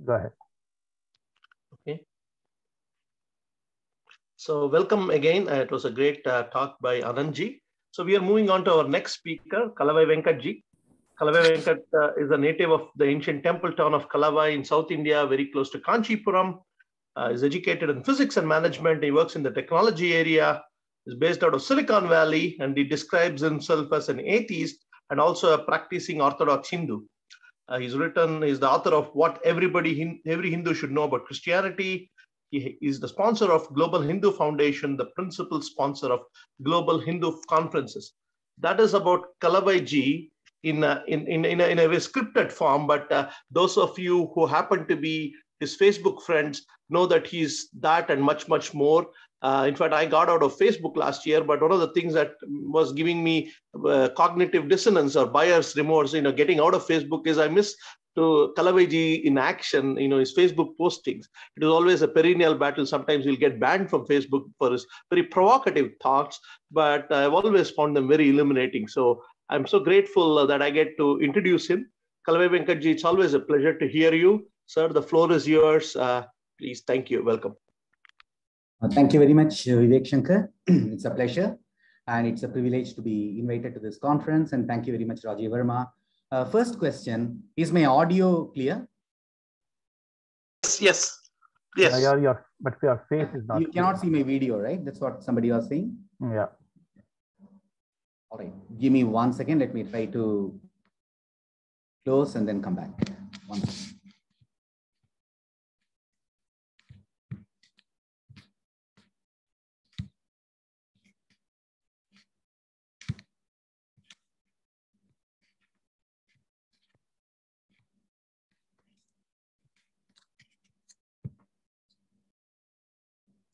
Go ahead. Okay. So welcome again. It was a great talk by Anandji. So we are moving on to our next speaker, Kalavai Venkatji. Kalavai Venkat is a native of the ancient temple town of Kalavai in South India, very close to Kanchipuram. Is educated in physics and management. He works in the technology area. Is based out of Silicon Valley, and he describes himself as an atheist and also a practicing Orthodox Hindu. He's the author of What Every Hindu Should Know About Christianity. He is the sponsor of Global Hindu Foundation, the principal sponsor of Global Hindu Conferences. That is about Kalavai ji in a very scripted form, but those of you who happen to be his Facebook friends know that he's that and much, much more. In fact, I got out of Facebook last year, but one of the things that was giving me cognitive dissonance or buyer's remorse, getting out of Facebook is I miss to Kalavai ji in action, his Facebook postings. It was always a perennial battle. Sometimes he'll get banned from Facebook for his very provocative thoughts, but I've always found them very illuminating. So I'm so grateful that I get to introduce him. Kalavai Venkat ji, it's always a pleasure to hear you. Sir, the floor is yours. Please, thank you. Welcome. Thank you very much, Vivek Shankar. It's a pleasure and it's a privilege to be invited to this conference. And thank you very much, Rajiv Verma. First question, is my audio clear? Yes. But your face is not You clear. cannot see my video, right? That's what somebody was saying? Yeah. All right, give me 1 second. Let me try to close and then come back. 1 second.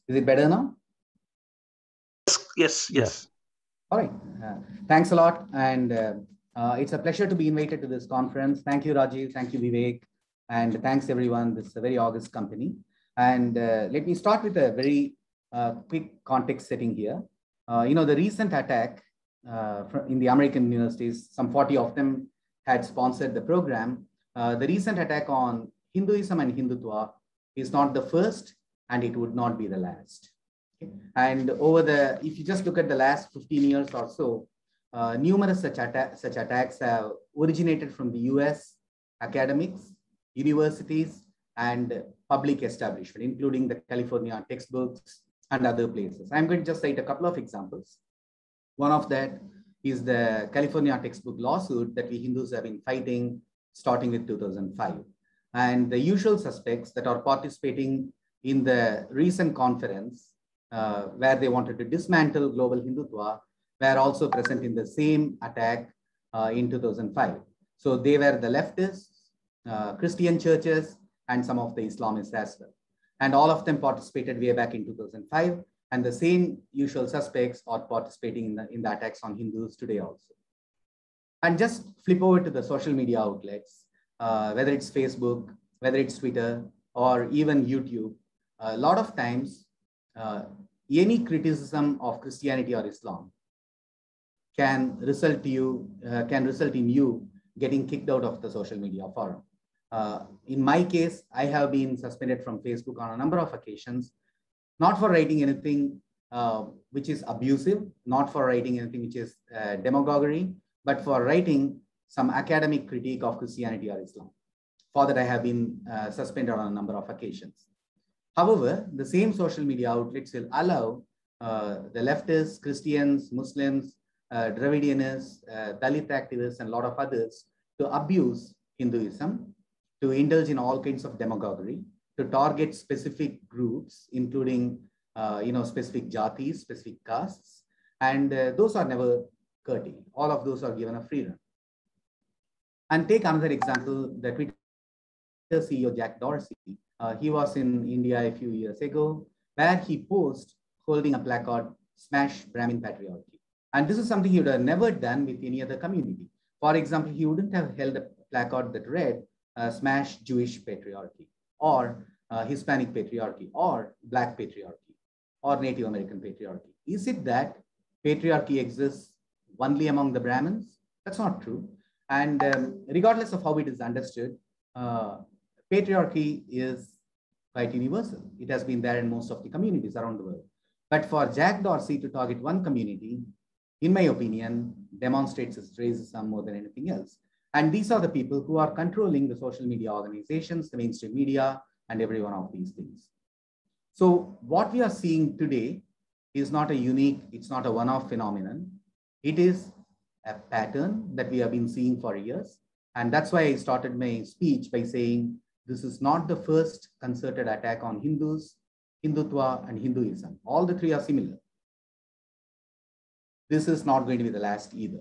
Is it better now? Yes. All right. Thanks a lot. And it's a pleasure to be invited to this conference. Thank you, Rajiv. Thank you, Vivek. And thanks, everyone. This is a very august company. And let me start with a very quick context setting here. The recent attack in the American universities, some 40 of them had sponsored the program. The recent attack on Hinduism and Hindutva is not the first, and it would not be the last. Okay. And if you just look at the last 15 years or so, numerous such attacks have originated from the US academics, universities, and public establishment, including the California textbooks and other places. I'm going to just cite a couple of examples. One of that is the California textbook lawsuit that we Hindus have been fighting starting with 2005. And the usual suspects that are participating in the recent conference where they wanted to dismantle global Hindutva were also present in the same attack in 2005. So they were the leftists, Christian churches, and some of the Islamists as well. And all of them participated way back in 2005. And the same usual suspects are participating in the attacks on Hindus today also. And just flip over to the social media outlets, whether it's Facebook, whether it's Twitter, or even YouTube. A lot of times, any criticism of Christianity or Islam can result in you getting kicked out of the social media forum. In my case, I have been suspended from Facebook on a number of occasions, not for writing anything which is abusive, not for writing anything which is demagoguery, but for writing some academic critique of Christianity or Islam. For that, I have been suspended on a number of occasions. However, the same social media outlets will allow the leftists, Christians, Muslims, Dravidianists, Dalit activists, and a lot of others to abuse Hinduism, to indulge in all kinds of demagoguery, to target specific groups, including specific jatis, specific castes, and those are never curtailed. All of those are given a free run. And take another example, the Twitter CEO Jack Dorsey. He was in India a few years ago, where he posed holding a placard, "Smash Brahmin Patriarchy." And this is something he would have never done with any other community. For example, he wouldn't have held a placard that read, "Smash Jewish Patriarchy," or Hispanic Patriarchy, or Black Patriarchy, or Native American Patriarchy. Is it that patriarchy exists only among the Brahmins? That's not true. And regardless of how it is understood, patriarchy is quite universal. It has been there in most of the communities around the world. But for Jack Dorsey to target one community, in my opinion, demonstrates its racism more than anything else. And these are the people who are controlling the social media organizations, the mainstream media, and every one of these things. So what we are seeing today is not a unique, it's not a one-off phenomenon. It is a pattern that we have been seeing for years. And that's why I started my speech by saying, this is not the first concerted attack on Hindus, Hindutva, and Hinduism. All the three are similar. This is not going to be the last either.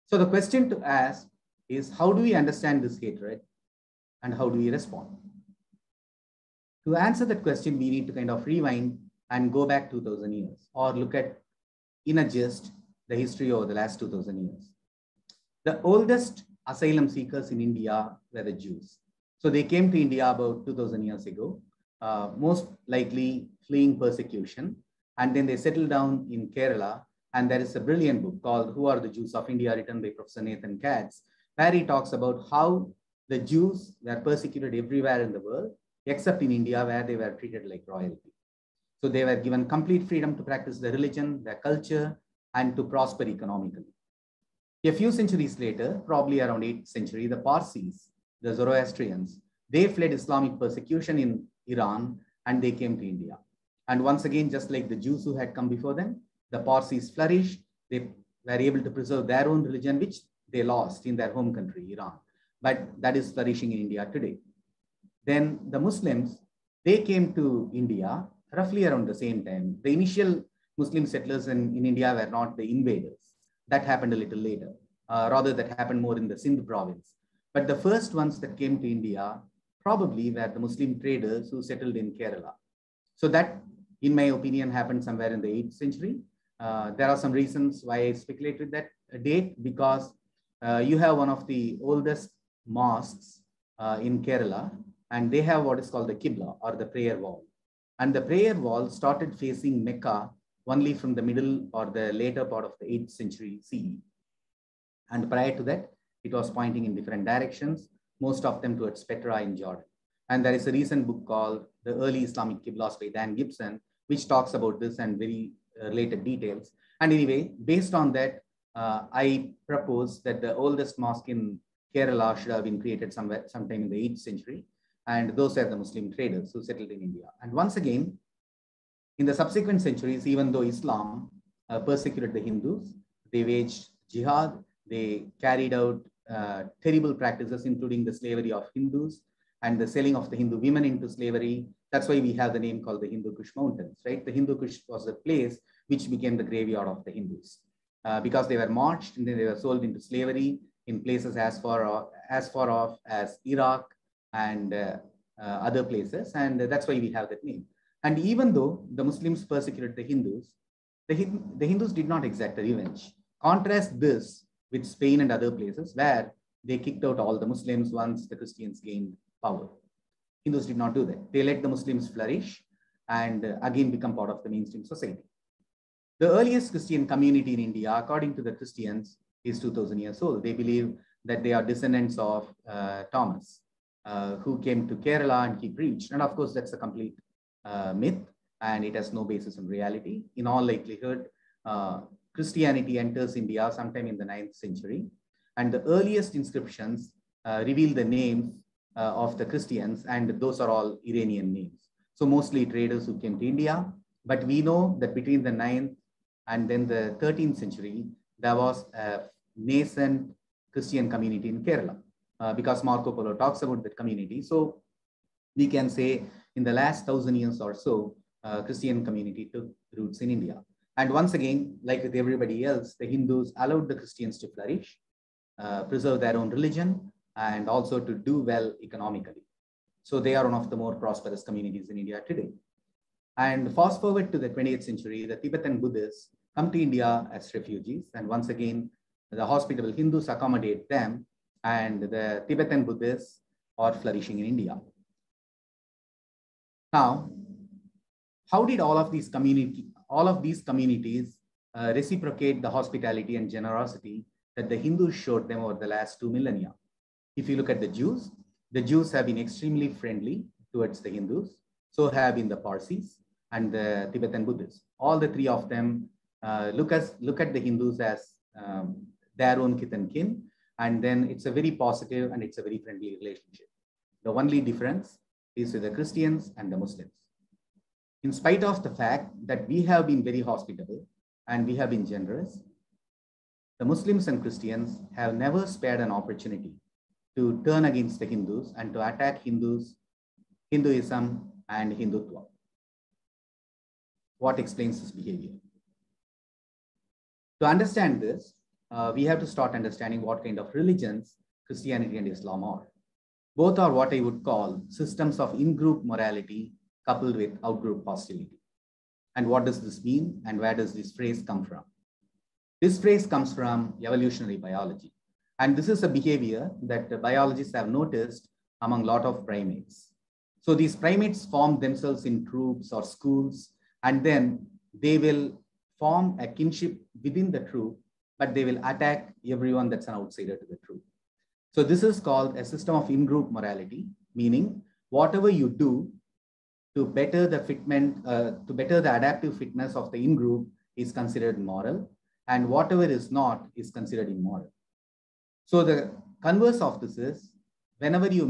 So the question to ask is, how do we understand this hatred and how do we respond? To answer that question, we need to kind of rewind and go back 2000 years or look at, in a gist, the history over the last 2000 years. The oldest asylum seekers in India were the Jews. So they came to India about 2000 years ago, most likely fleeing persecution. And then they settled down in Kerala. And there is a brilliant book called Who Are the Jews of India, written by Professor Nathan Katz, where he talks about how the Jews were persecuted everywhere in the world, except in India, where they were treated like royalty. So they were given complete freedom to practice their religion, their culture, and to prosper economically. A few centuries later, probably around 8th century, the Parsis, the Zoroastrians, they fled Islamic persecution in Iran and they came to India. And once again, just like the Jews who had come before them, the Parsis flourished. They were able to preserve their own religion, which they lost in their home country, Iran. But that is flourishing in India today. Then the Muslims, they came to India roughly around the same time. The initial Muslim settlers in India were not the invaders. That happened a little later. Rather, that happened more in the Sindh province. But the first ones that came to India probably were the Muslim traders who settled in Kerala. So that, in my opinion, happened somewhere in the 8th century. There are some reasons why I speculated that date, because you have one of the oldest mosques in Kerala, and they have what is called the Qibla, or the prayer wall. And the prayer wall started facing Mecca only from the middle or the later part of the 8th century CE. And prior to that, it was pointing in different directions, most of them towards Petra in Jordan. And there is a recent book called The Early Islamic Qiblas by Dan Gibson, which talks about this and very related details. And anyway, based on that, I propose that the oldest mosque in Kerala should have been created sometime in the 8th century. And those are the Muslim traders who settled in India. And once again, in the subsequent centuries, even though Islam persecuted the Hindus, they waged jihad, they carried out terrible practices, including the slavery of Hindus and the selling of the Hindu women into slavery. That's why we have the name called the Hindu Kush Mountains, right? The Hindu Kush was the place which became the graveyard of the Hindus because they were marched and then they were sold into slavery in places as far off as Iraq and other places. And that's why we have that name. And even though the Muslims persecuted the Hindus, the Hindus did not exact a revenge. Contrast this with Spain and other places where they kicked out all the Muslims once the Christians gained power. Hindus did not do that. They let the Muslims flourish and again become part of the mainstream society. The earliest Christian community in India, according to the Christians, is 2000 years old. They believe that they are descendants of Thomas, who came to Kerala and he preached. And of course, that's a complete myth and it has no basis in reality. In all likelihood, Christianity enters India sometime in the 9th century. And the earliest inscriptions reveal the names of the Christians, and those are all Iranian names. So mostly traders who came to India. But we know that between the 9th and then the 13th century, there was a nascent Christian community in Kerala because Marco Polo talks about that community. So we can say in the last 1000 years or so, Christian community took roots in India. And once again, like with everybody else, the Hindus allowed the Christians to flourish, preserve their own religion, and also to do well economically. So they are one of the more prosperous communities in India today. And fast forward to the 20th century, the Tibetan Buddhists come to India as refugees. And once again, the hospitable Hindus accommodate them, and the Tibetan Buddhists are flourishing in India. Now, how did all of these communities reciprocate the hospitality and generosity that the Hindus showed them over the last 2 millennia? If you look at the Jews, the Jews have been extremely friendly towards the Hindus. So have been the Parsis and the Tibetan Buddhists. All the three of them look at the Hindus as their own kith and kin. And then it's a very positive and it's a very friendly relationship. The only difference is with the Christians and the Muslims. In spite of the fact that we have been very hospitable and we have been generous, the Muslims and Christians have never spared an opportunity to turn against the Hindus and to attack Hindus, Hinduism, and Hindutva. What explains this behavior? To understand this, we have to start understanding what kind of religions Christianity and Islam are. Both are what I would call systems of in-group morality coupled with out-group hostility. And what does this mean and where does this phrase come from? This phrase comes from evolutionary biology. And this is a behavior that biologists have noticed among a lot of primates. So these primates form themselves in troops or schools, and then they will form a kinship within the troop, but they will attack everyone that's an outsider to the troop. So this is called a system of in-group morality, meaning whatever you do to better the fitment, to better the adaptive fitness of the in-group is considered moral, and whatever is not is considered immoral. So the converse of this is, whenever you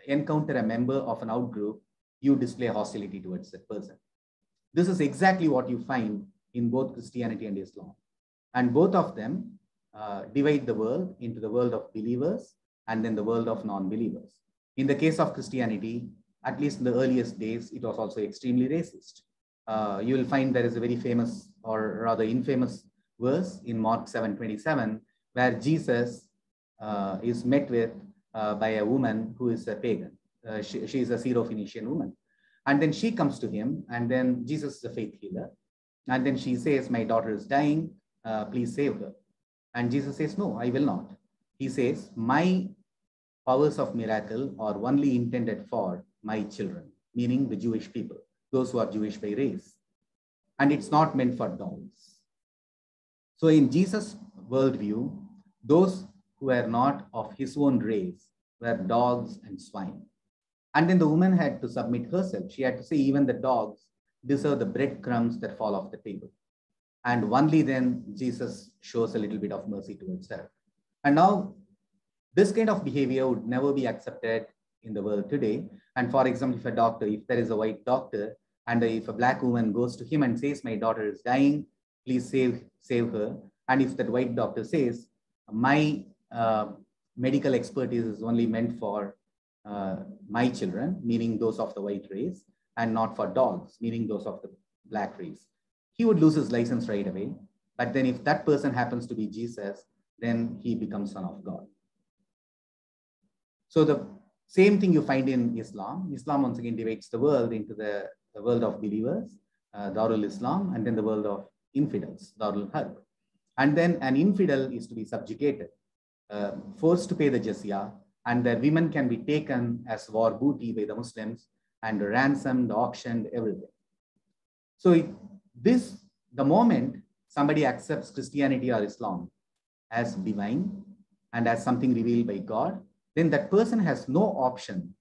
encounter a member of an out-group, you display hostility towards that person. This is exactly what you find in both Christianity and Islam. And both of them divide the world into the world of believers and then the world of non-believers. In the case of Christianity, at least in the earliest days, it was also extremely racist. You will find there is a very famous or rather infamous verse in Mark 7:27, where Jesus is met with by a woman who is a pagan. She is a Syro-Phoenician woman. And then she comes to him, and then Jesus is a faith healer. And then she says, "My daughter is dying, please save her." And Jesus says, "No, I will not." He says, "My powers of miracle are only intended for my children," meaning the Jewish people, those who are Jewish by race. And it's not meant for dogs. So in Jesus' worldview, those who were not of his own race were dogs and swine. And then the woman had to submit herself. She had to say, even the dogs deserve the breadcrumbs that fall off the table. And only then Jesus shows a little bit of mercy towards her. And now this kind of behavior would never be accepted in the world today. And for example, if there is a white doctor, and if a black woman goes to him and says, "My daughter is dying, please save her." And if that white doctor says, "My medical expertise is only meant for my children," meaning those of the white race, and not for dogs, meaning those of the black race, he would lose his license right away. But then if that person happens to be Jesus, then he becomes son of God. So the same thing you find in Islam. Islam once again divides the world into the world of believers, Darul Islam, and then the world of infidels, Darul Harb. And then an infidel is to be subjugated, forced to pay the jizya, and their women can be taken as war booty by the Muslims and ransomed, auctioned, everything. So the moment somebody accepts Christianity or Islam as divine and as something revealed by God, then that person has no option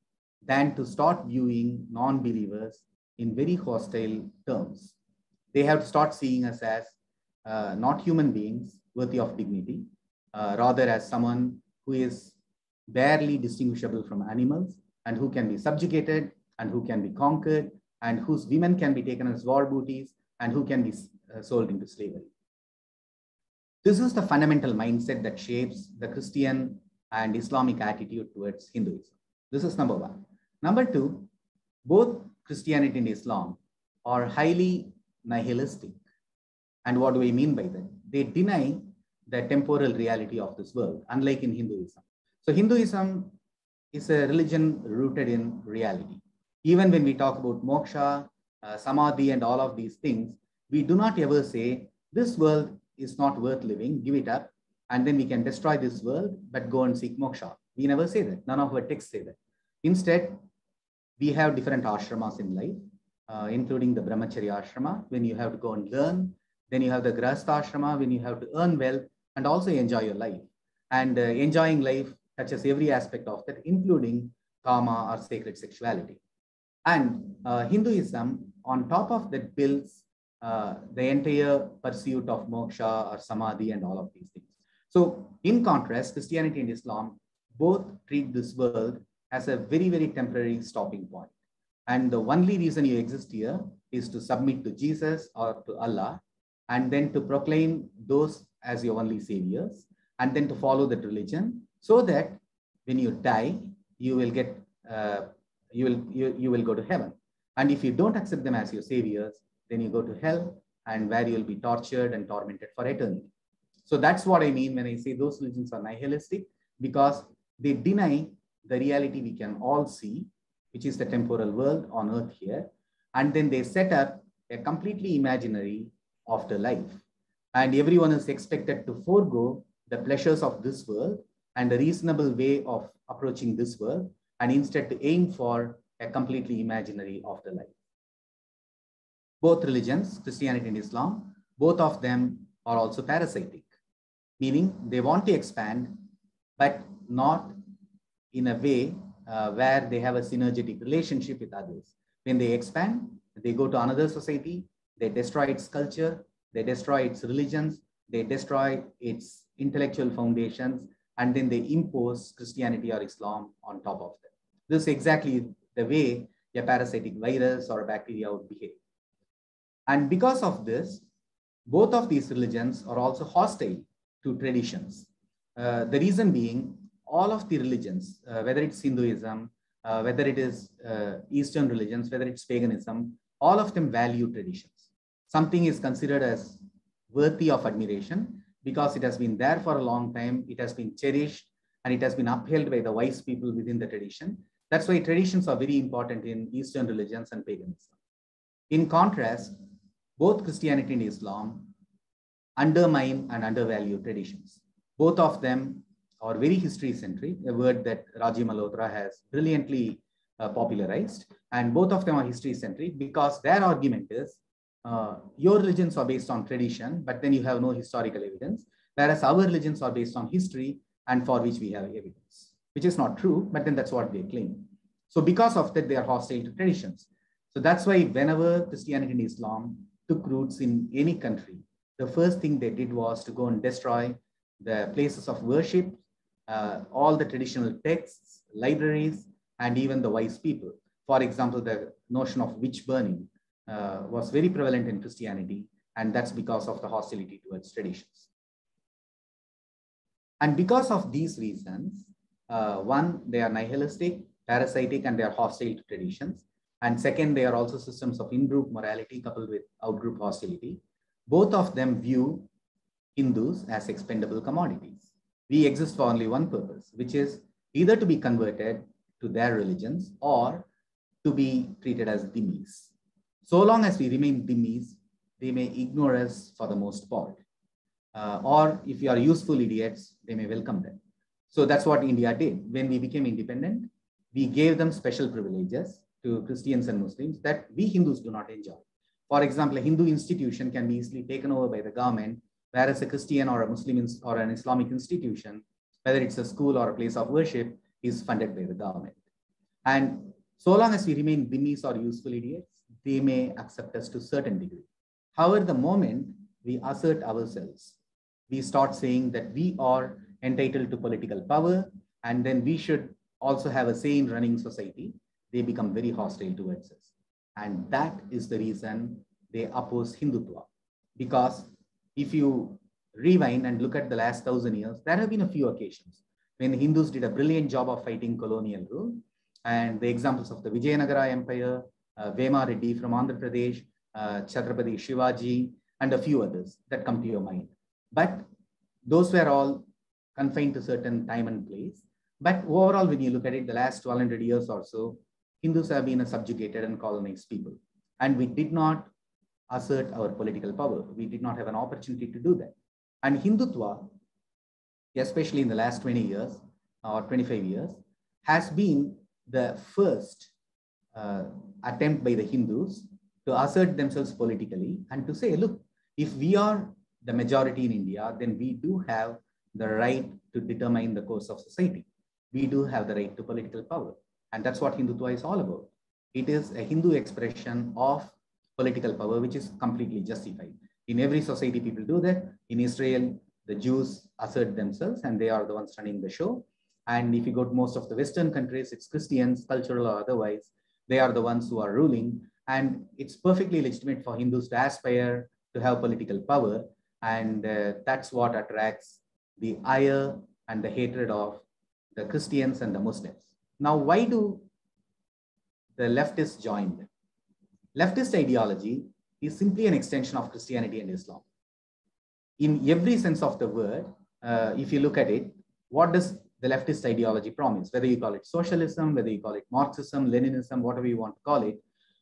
than to start viewing non-believers in very hostile terms. They have to start seeing us as not human beings worthy of dignity, rather as someone who is barely distinguishable from animals and who can be subjugated and who can be conquered and whose women can be taken as war booties and who can be sold into slavery. This is the fundamental mindset that shapes the Christian and Islamic attitude towards Hinduism. This is number one. Number two, both Christianity and Islam are highly nihilistic. And what do I mean by that? They deny the temporal reality of this world, unlike in Hinduism. So Hinduism is a religion rooted in reality. Even when we talk about moksha, samadhi, and all of these things, we do not ever say, this world is not worth living, give it up, and then we can destroy this world, but go and seek moksha. We never say that. None of our texts say that. Instead, we have different ashramas in life, including the brahmacharya ashrama, when you have to go and learn. Then you have the grahastha ashrama, when you have to earn wealth and also enjoy your life. And enjoying life touches every aspect of that, including kama or sacred sexuality. And Hinduism, on top of that, builds the entire pursuit of moksha or samadhi and all of these things. So in contrast, Christianity and Islam both treat this world as a very, very temporary stopping point. And the only reason you exist here is to submit to Jesus or to Allah, and then to proclaim those as your only saviors, and then to follow that religion, so that when you die, you will get you will go to heaven. And if you don't accept them as your saviors, then you go to hell, and where you will be tortured and tormented for eternity. So that's what I mean when I say those religions are nihilistic, because they deny the reality we can all see, which is the temporal world on earth here. And then they set up a completely imaginary afterlife. And everyone is expected to forego the pleasures of this world and a reasonable way of approaching this world, and instead to aim for a completely imaginary afterlife. Both religions, Christianity and Islam, both of them are also parasitic, meaning they want to expand, but not in a way where they have a synergetic relationship with others. When they expand, they go to another society, they destroy its culture, they destroy its religions, they destroy its intellectual foundations, and then they impose Christianity or Islam on top of them. This is exactly the way a parasitic virus or a bacteria would behave. And because of this, both of these religions are also hostile to traditions. The reason being, all of the religions, whether it's Hinduism, whether it is Eastern religions, whether it's paganism, all of them value traditions. Something is considered as worthy of admiration because it has been there for a long time, it has been cherished, and it has been upheld by the wise people within the tradition. That's why traditions are very important in Eastern religions and paganism. In contrast, both Christianity and Islam undermine and undervalue traditions. Both of them are very history-centric, a word that Raji Malhotra has brilliantly popularized. And both of them are history-centric because their argument is, your religions are based on tradition, but then you have no historical evidence, whereas our religions are based on history and for which we have evidence, which is not true, but then that's what they claim. So because of that, they are hostile to traditions. So that's why whenever Christianity and Islam took roots in any country, the first thing they did was to go and destroy the places of worship, all the traditional texts, libraries, and even the wise people. For example, the notion of witch burning was very prevalent in Christianity, and that's because of the hostility towards traditions. And because of these reasons, one, they are nihilistic, parasitic, and they are hostile to traditions. And second, they are also systems of in-group morality coupled with out-group hostility. Both of them view Hindus as expendable commodities. We exist for only one purpose, which is either to be converted to their religions or to be treated as dhimmis. So long as we remain dhimmis, they may ignore us for the most part. Or if you are useful idiots, they may welcome them. So that's what India did. When we became independent, we gave them special privileges to Christians and Muslims that we Hindus do not enjoy. For example, a Hindu institution can be easily taken over by the government, whereas a Christian or a Muslim or an Islamic institution, whether it's a school or a place of worship, is funded by the government. And so long as we remain dhimmis or useful idiots, they may accept us to a certain degree. However, the moment we assert ourselves, we start saying that we are entitled to political power, and then we should also have a say in running society, they become very hostile towards us. And that is the reason they oppose Hindutva. Because if you rewind and look at the last 1,000 years, there have been a few occasions when the Hindus did a brilliant job of fighting colonial rule. And the examples of the Vijayanagara Empire, Vema Reddy from Andhra Pradesh, Chhatrapati Shivaji, and a few others that come to your mind. But those were all confined to certain time and place. But overall, when you look at it, the last 1,200 years or so, Hindus have been a subjugated and colonized people. And we did not assert our political power. We did not have an opportunity to do that. And Hindutva, especially in the last 20 years or 25 years, has been the first attempt by the Hindus to assert themselves politically and to say, look, if we are the majority in India, then we do have the right to determine the course of society. We do have the right to political power. And that's what Hindutva is all about. It is a Hindu expression of political power, which is completely justified. In every society, people do that. In Israel, the Jews assert themselves and they are the ones running the show. And if you go to most of the Western countries, it's Christians, cultural or otherwise, they are the ones who are ruling. And it's perfectly legitimate for Hindus to aspire to have political power. And that's what attracts the ire and the hatred of the Christians and the Muslims. Now, why do the leftists join them? Leftist ideology is simply an extension of Christianity and Islam. In every sense of the word, if you look at it, what does the leftist ideology promise? Whether you call it socialism, whether you call it Marxism, Leninism, whatever you want to call it,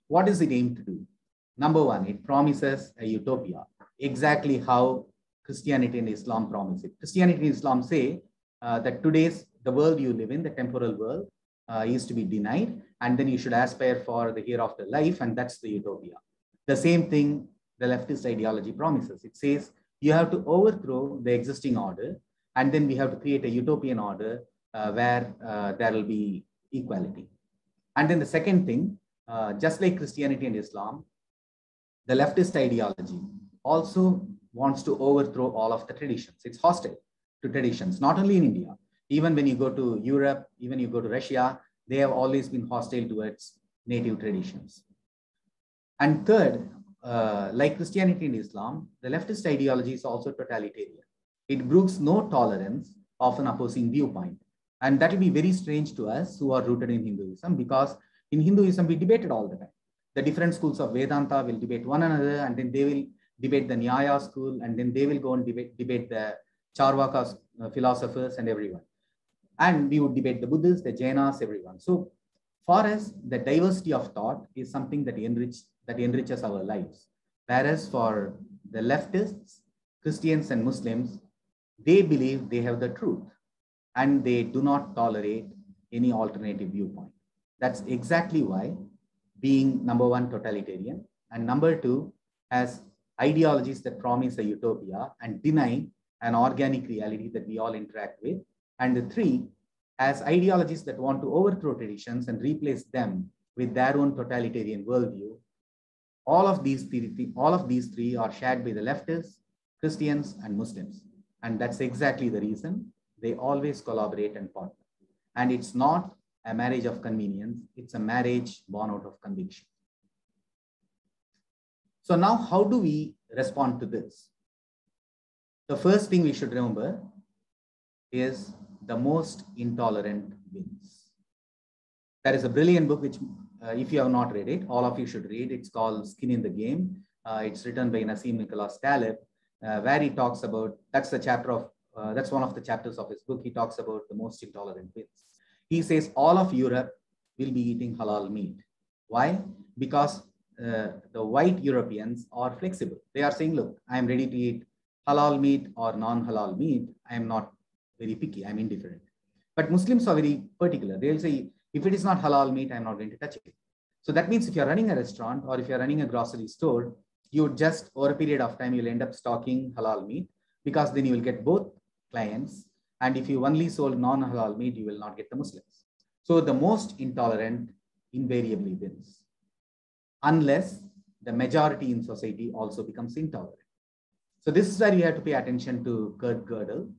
what does it aim to do? Number one, it promises a utopia, exactly how Christianity and Islam promise it. Christianity and Islam say that the world you live in, the temporal world, is to be denied, and then you should aspire for the hereafter life, and that's the utopia. The same thing the leftist ideology promises. It says you have to overthrow the existing order, and then we have to create a utopian order where there will be equality. And then the second thing, just like Christianity and Islam, the leftist ideology also wants to overthrow all of the traditions. It's hostile to traditions, not only in India. Even when you go to Europe, even you go to Russia, they have always been hostile towards native traditions. And third, like Christianity and Islam, the leftist ideology is also totalitarian. It brooks no tolerance of an opposing viewpoint. And that will be very strange to us who are rooted in Hinduism, because in Hinduism, we debate it all the time. The different schools of Vedanta will debate one another, and then they will debate the Nyaya school, and then they will go and debate the Charvaka philosophers and everyone. And we would debate the Buddhists, the Jainas, everyone. So for us, the diversity of thought is something that enriches our lives. Whereas for the leftists, Christians and Muslims, they believe they have the truth and they do not tolerate any alternative viewpoint. That's exactly why, being number one, totalitarian, and number two, has ideologies that promise a utopia and deny an organic reality that we all interact with. And the three, as ideologies that want to overthrow traditions and replace them with their own totalitarian worldview. All of these three are shared by the leftists, Christians, and Muslims. And that's exactly the reason they always collaborate and partner. And it's not a marriage of convenience, it's a marriage born out of conviction. So now, how do we respond to this? The first thing we should remember is the most intolerant wins. There is a brilliant book which, if you have not read it, all of you should read. It's called Skin in the Game. It's written by Nassim Nicholas Taleb, where he talks about, that's one of the chapters of his book. He talks about the most intolerant wins. He says all of Europe will be eating halal meat. Why? Because the white Europeans are flexible. They are saying, look, I'm ready to eat halal meat or non-halal meat. I'm not very picky, I'm indifferent. But Muslims are very particular. They'll say, if it is not halal meat, I'm not going to touch it. So that means if you're running a restaurant or if you're running a grocery store, you would just, over a period of time, you'll end up stocking halal meat, because then you will get both clients. And if you only sold non-halal meat, you will not get the Muslims. So the most intolerant invariably wins, unless the majority in society also becomes intolerant. So this is where you have to pay attention to Kurt Gödel,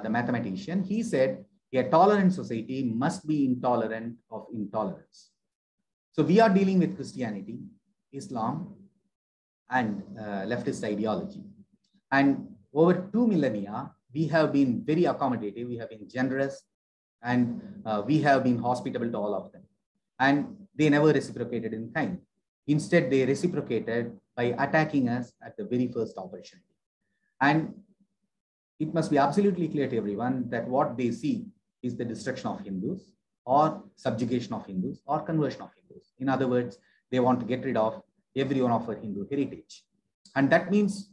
the mathematician. He said, a tolerant society must be intolerant of intolerance. So we are dealing with Christianity, Islam, and leftist ideology. And over 2 millennia, we have been very accommodative, we have been generous, and we have been hospitable to all of them. And they never reciprocated in kind. Instead, they reciprocated by attacking us at the very first opportunity. And it must be absolutely clear to everyone that what they see is the destruction of Hindus, or subjugation of Hindus, or conversion of Hindus. In other words, they want to get rid of everyone of our Hindu heritage. And that means,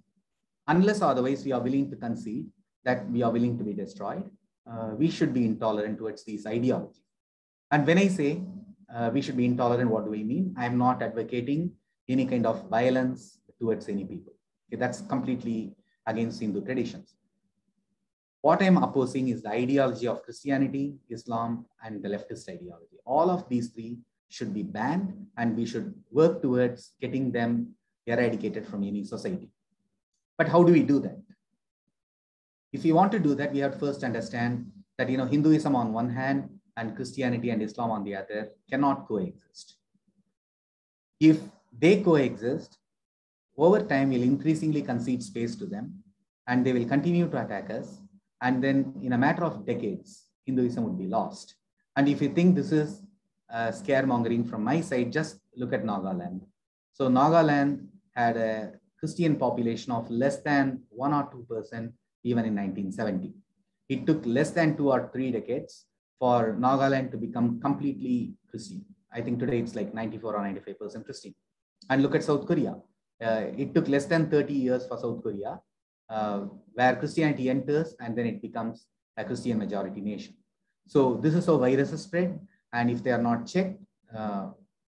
unless otherwise we are willing to concede that we are willing to be destroyed, we should be intolerant towards these ideologies. And when I say we should be intolerant, what do I mean? I am not advocating any kind of violence towards any people. Okay, that's completely against Hindu traditions. What I'm opposing is the ideology of Christianity, Islam, and the leftist ideology. All of these three should be banned, and we should work towards getting them eradicated from any society. But how do we do that? If we want to do that, we have to first understand that Hinduism on one hand and Christianity and Islam on the other cannot coexist. If they coexist, over time we'll increasingly concede space to them, and they will continue to attack us. And then in a matter of decades, Hinduism would be lost. And if you think this is scaremongering from my side, just look at Nagaland. So Nagaland had a Christian population of less than 1 or 2% even in 1970. It took less than 2 or 3 decades for Nagaland to become completely Christian. I think today it's like 94 or 95% Christian. And look at South Korea. It took less than 30 years for South Korea, where Christianity enters and then it becomes a Christian majority nation. So this is how viruses spread. And if they are not checked,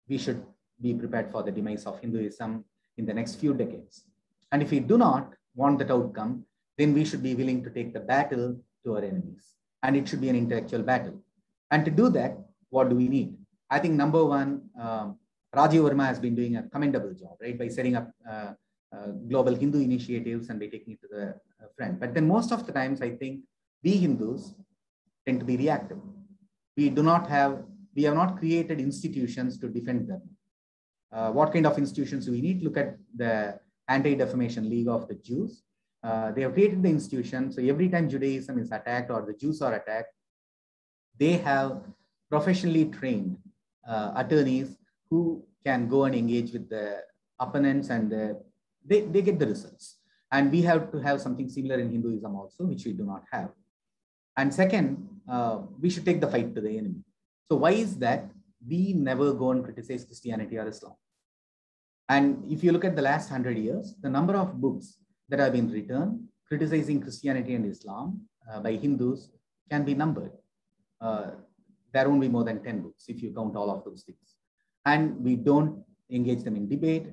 we should be prepared for the demise of Hinduism in the next few decades. And if we do not want that outcome, then we should be willing to take the battle to our enemies. And it should be an intellectual battle. And to do that, what do we need? I think number one, Rajiv Verma has been doing a commendable job, right? By setting up global Hindu initiatives and by taking it to the front. But then most of the times, I think we Hindus tend to be reactive. We have not created institutions to defend them. What kind of institutions do we need? Look at the Anti-Defamation League of the Jews. They have created the institution. So every time Judaism is attacked or the Jews are attacked, they have professionally trained attorneys who can go and engage with the opponents, and they get the results. And we have to have something similar in Hinduism also, which we do not have. And second, we should take the fight to the enemy. So why is that? We never go and criticize Christianity or Islam. And if you look at the last 100 years, the number of books that have been written criticizing Christianity and Islam by Hindus can be numbered. There won't be more than 10 books if you count all of those things. And we don't engage them in debate.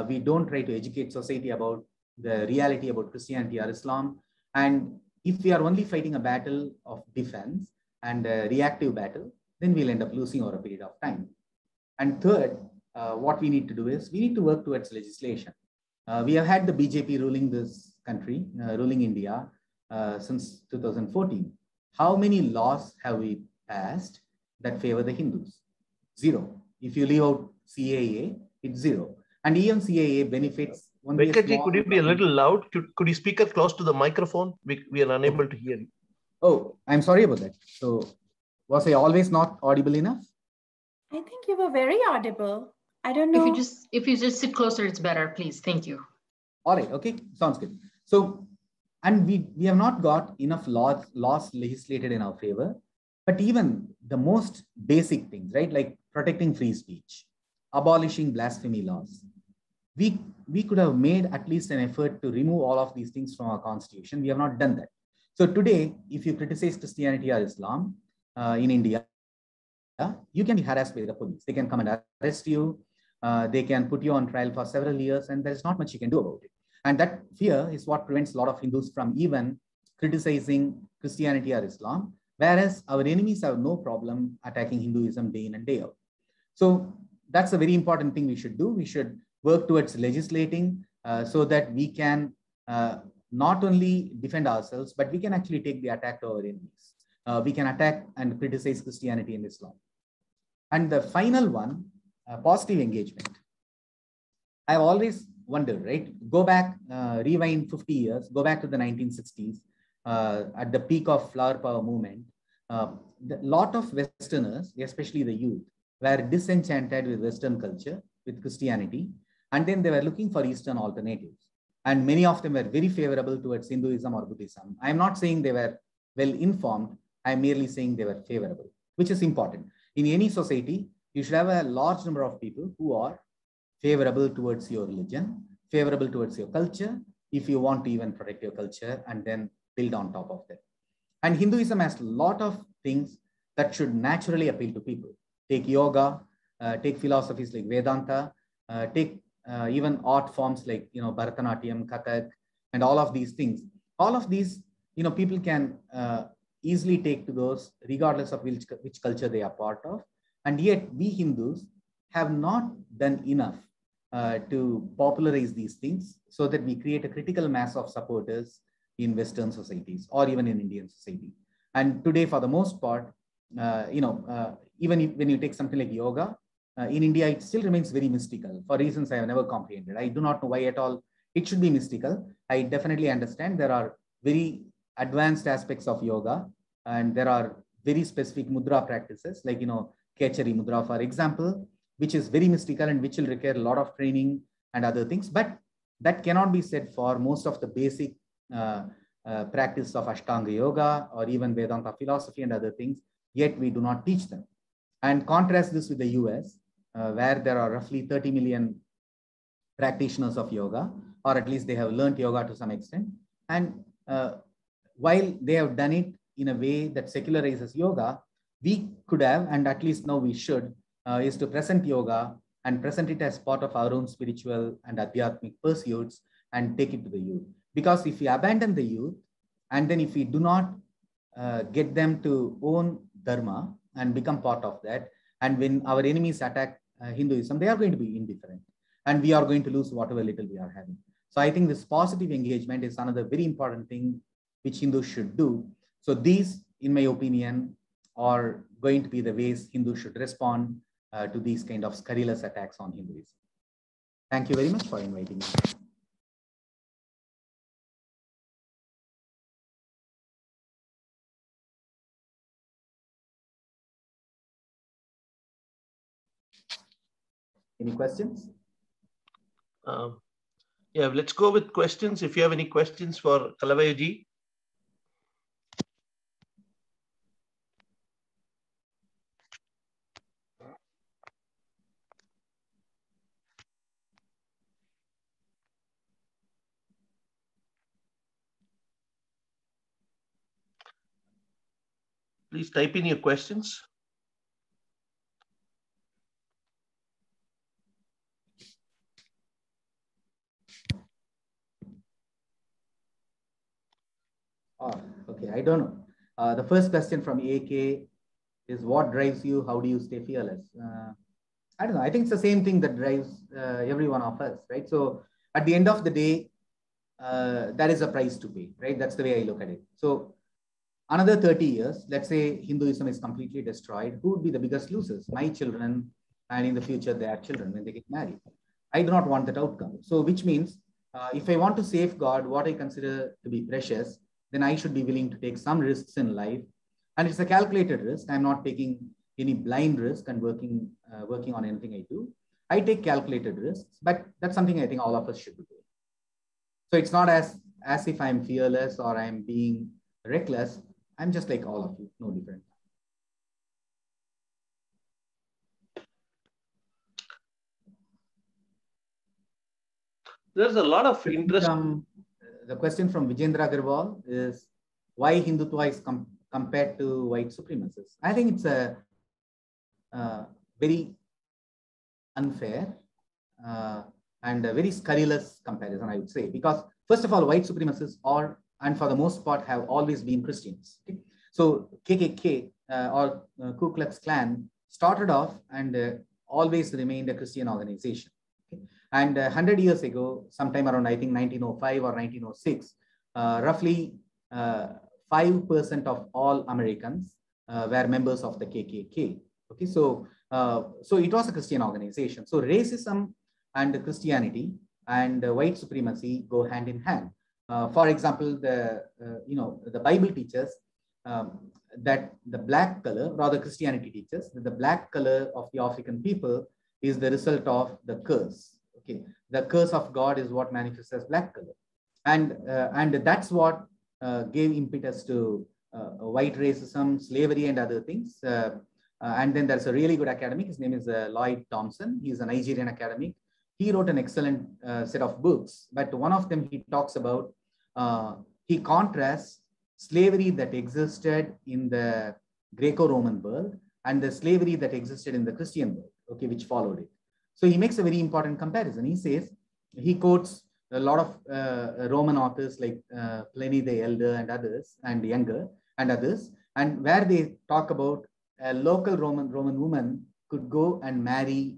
We don't try to educate society about the reality about Christianity or Islam. And if we are only fighting a battle of defense and a reactive battle, then we'll end up losing over a period of time. And third, what we need to do is we need to work towards legislation. We have had the BJP ruling this country, ruling India since 2014. How many laws have we passed that favor the Hindus? Zero. If you leave out CAA, it's zero. And even CAA benefits. Venkatji, could you be a little loud? Could you speak up close to the microphone? We are unable to hear you. Oh, I'm sorry about that. So was I always not audible enough? I think you were very audible. I don't know. If you just sit closer, it's better, please. Thank you. All right. Okay. Sounds good. So, and we have not got enough laws legislated in our favor, but even the most basic things, right? Like protecting free speech, abolishing blasphemy laws. We could have made at least an effort to remove all of these things from our constitution. We have not done that. So today, if you criticize Christianity or Islam in India, you can be harassed by the police. They can come and arrest you. They can put you on trial for several years, and there's not much you can do about it. And that fear is what prevents a lot of Hindus from even criticizing Christianity or Islam, whereas our enemies have no problem attacking Hinduism day in and day out. So that's a very important thing we should do. We should work towards legislating so that we can not only defend ourselves, but we can actually take the attack to our enemies. We can attack and criticize Christianity and Islam. And the final one, positive engagement. I've always wondered, right? Go back, rewind 50 years, go back to the 1960s, at the peak of flower power movement. A lot of Westerners, especially the youth, were disenchanted with Western culture, with Christianity, and then they were looking for Eastern alternatives. And many of them were very favorable towards Hinduism or Buddhism. I'm not saying they were well informed. I'm merely saying they were favorable, which is important. In any society, you should have a large number of people who are favorable towards your religion, favorable towards your culture, if you want to even protect your culture and then build on top of that. And Hinduism has a lot of things that should naturally appeal to people. Take yoga, take philosophies like Vedanta, take even art forms like Bharatanatyam, Kathak, and all of these things. All of these people can easily take to those regardless of which culture they are part of. And yet we Hindus have not done enough to popularize these things so that we create a critical mass of supporters in Western societies or even in Indian society. And today, for the most part, even when you take something like yoga, in India, it still remains very mystical for reasons I have never comprehended. I do not know why at all it should be mystical. I definitely understand there are very advanced aspects of yoga, and there are very specific mudra practices like, Kechari mudra, for example, which is very mystical and which will require a lot of training and other things. But that cannot be said for most of the basic practice of Ashtanga yoga or even Vedanta philosophy and other things, yet we do not teach them. And contrast this with the US, where there are roughly 30 million practitioners of yoga, or at least they have learned yoga to some extent. And while they have done it in a way that secularizes yoga, we could have, and at least now we should, is to present yoga and present it as part of our own spiritual and adhyatmic pursuits and take it to the youth. Because if we abandon the youth, and then if we do not get them to own dharma and become part of that, and when our enemies attack Hinduism, they are going to be indifferent, and we are going to lose whatever little we are having. So I think this positive engagement is another very important thing which Hindus should do. So these, in my opinion, are going to be the ways Hindus should respond to these kind of scurrilous attacks on Hinduism. Thank you very much for inviting me. Any questions? Yeah, let's go with questions. If you have any questions for Kalavai ji. Please type in your questions. Oh, okay, I don't know. The first question from AK is, what drives you? How do you stay fearless? I don't know. I think it's the same thing that drives every one of us, right? So at the end of the day, that is a price to pay, right? That's the way I look at it. So another 30 years, let's say Hinduism is completely destroyed. Who would be the biggest losers? My children, and in the future, their children when they get married. I do not want that outcome. So which means if I want to safeguard what I consider to be precious, then I should be willing to take some risks in life. And it's a calculated risk. I'm not taking any blind risk and working on anything I do. I take calculated risks, but that's something I think all of us should be doing. So it's not as if I'm fearless or I'm being reckless. I'm just like all of you, no different. There's a lot of interest. The question from Vijendra Agarwal is, why Hindutva is compared to white supremacists? I think it's a very unfair and a very scurrilous comparison, I would say, because first of all, white supremacists are, and for the most part, have always been Christians. Okay? So KKK or Ku Klux Klan started off and always remained a Christian organization. Okay? And 100 years ago, sometime around, I think 1905 or 1906, roughly 5% of all Americans were members of the KKK. Okay, so it was a Christian organization. So racism and Christianity and white supremacy go hand in hand. For example, the Bible teaches that the black color, rather Christianity teaches that the black color of the African people is the result of the curse. Okay, the curse of God is what manifests as black color, and that's what gave impetus to white racism, slavery, and other things. And then there's a really good academic. His name is Lloyd Thompson. He's a Nigerian academic. He wrote an excellent set of books, but one of them he talks about, he contrasts slavery that existed in the Greco-Roman world and the slavery that existed in the Christian world, okay, which followed it. So he makes a very important comparison. He says, he quotes a lot of Roman authors like Pliny the Elder and others, and Younger and others, and where they talk about a local Roman woman could go and marry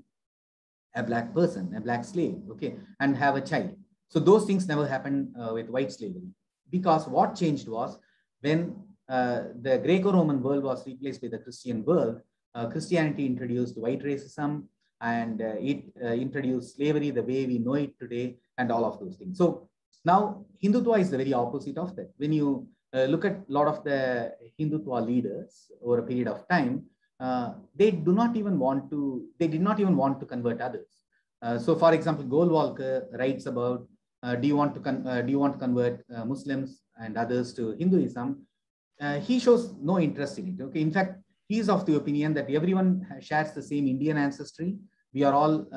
a black person, a black slave, okay, and have a child. So those things never happened with white slavery, because what changed was when the Greco-Roman world was replaced by the Christian world, Christianity introduced white racism, and it introduced slavery the way we know it today, and all of those things. So now Hindutva is the very opposite of that. When you look at a lot of the Hindutva leaders over a period of time, they did not even want to convert others. So for example, Golwalkar writes about, do you want to convert Muslims and others to Hinduism? He shows no interest in it. Okay, in fact, he is of the opinion that everyone shares the same Indian ancestry. We are all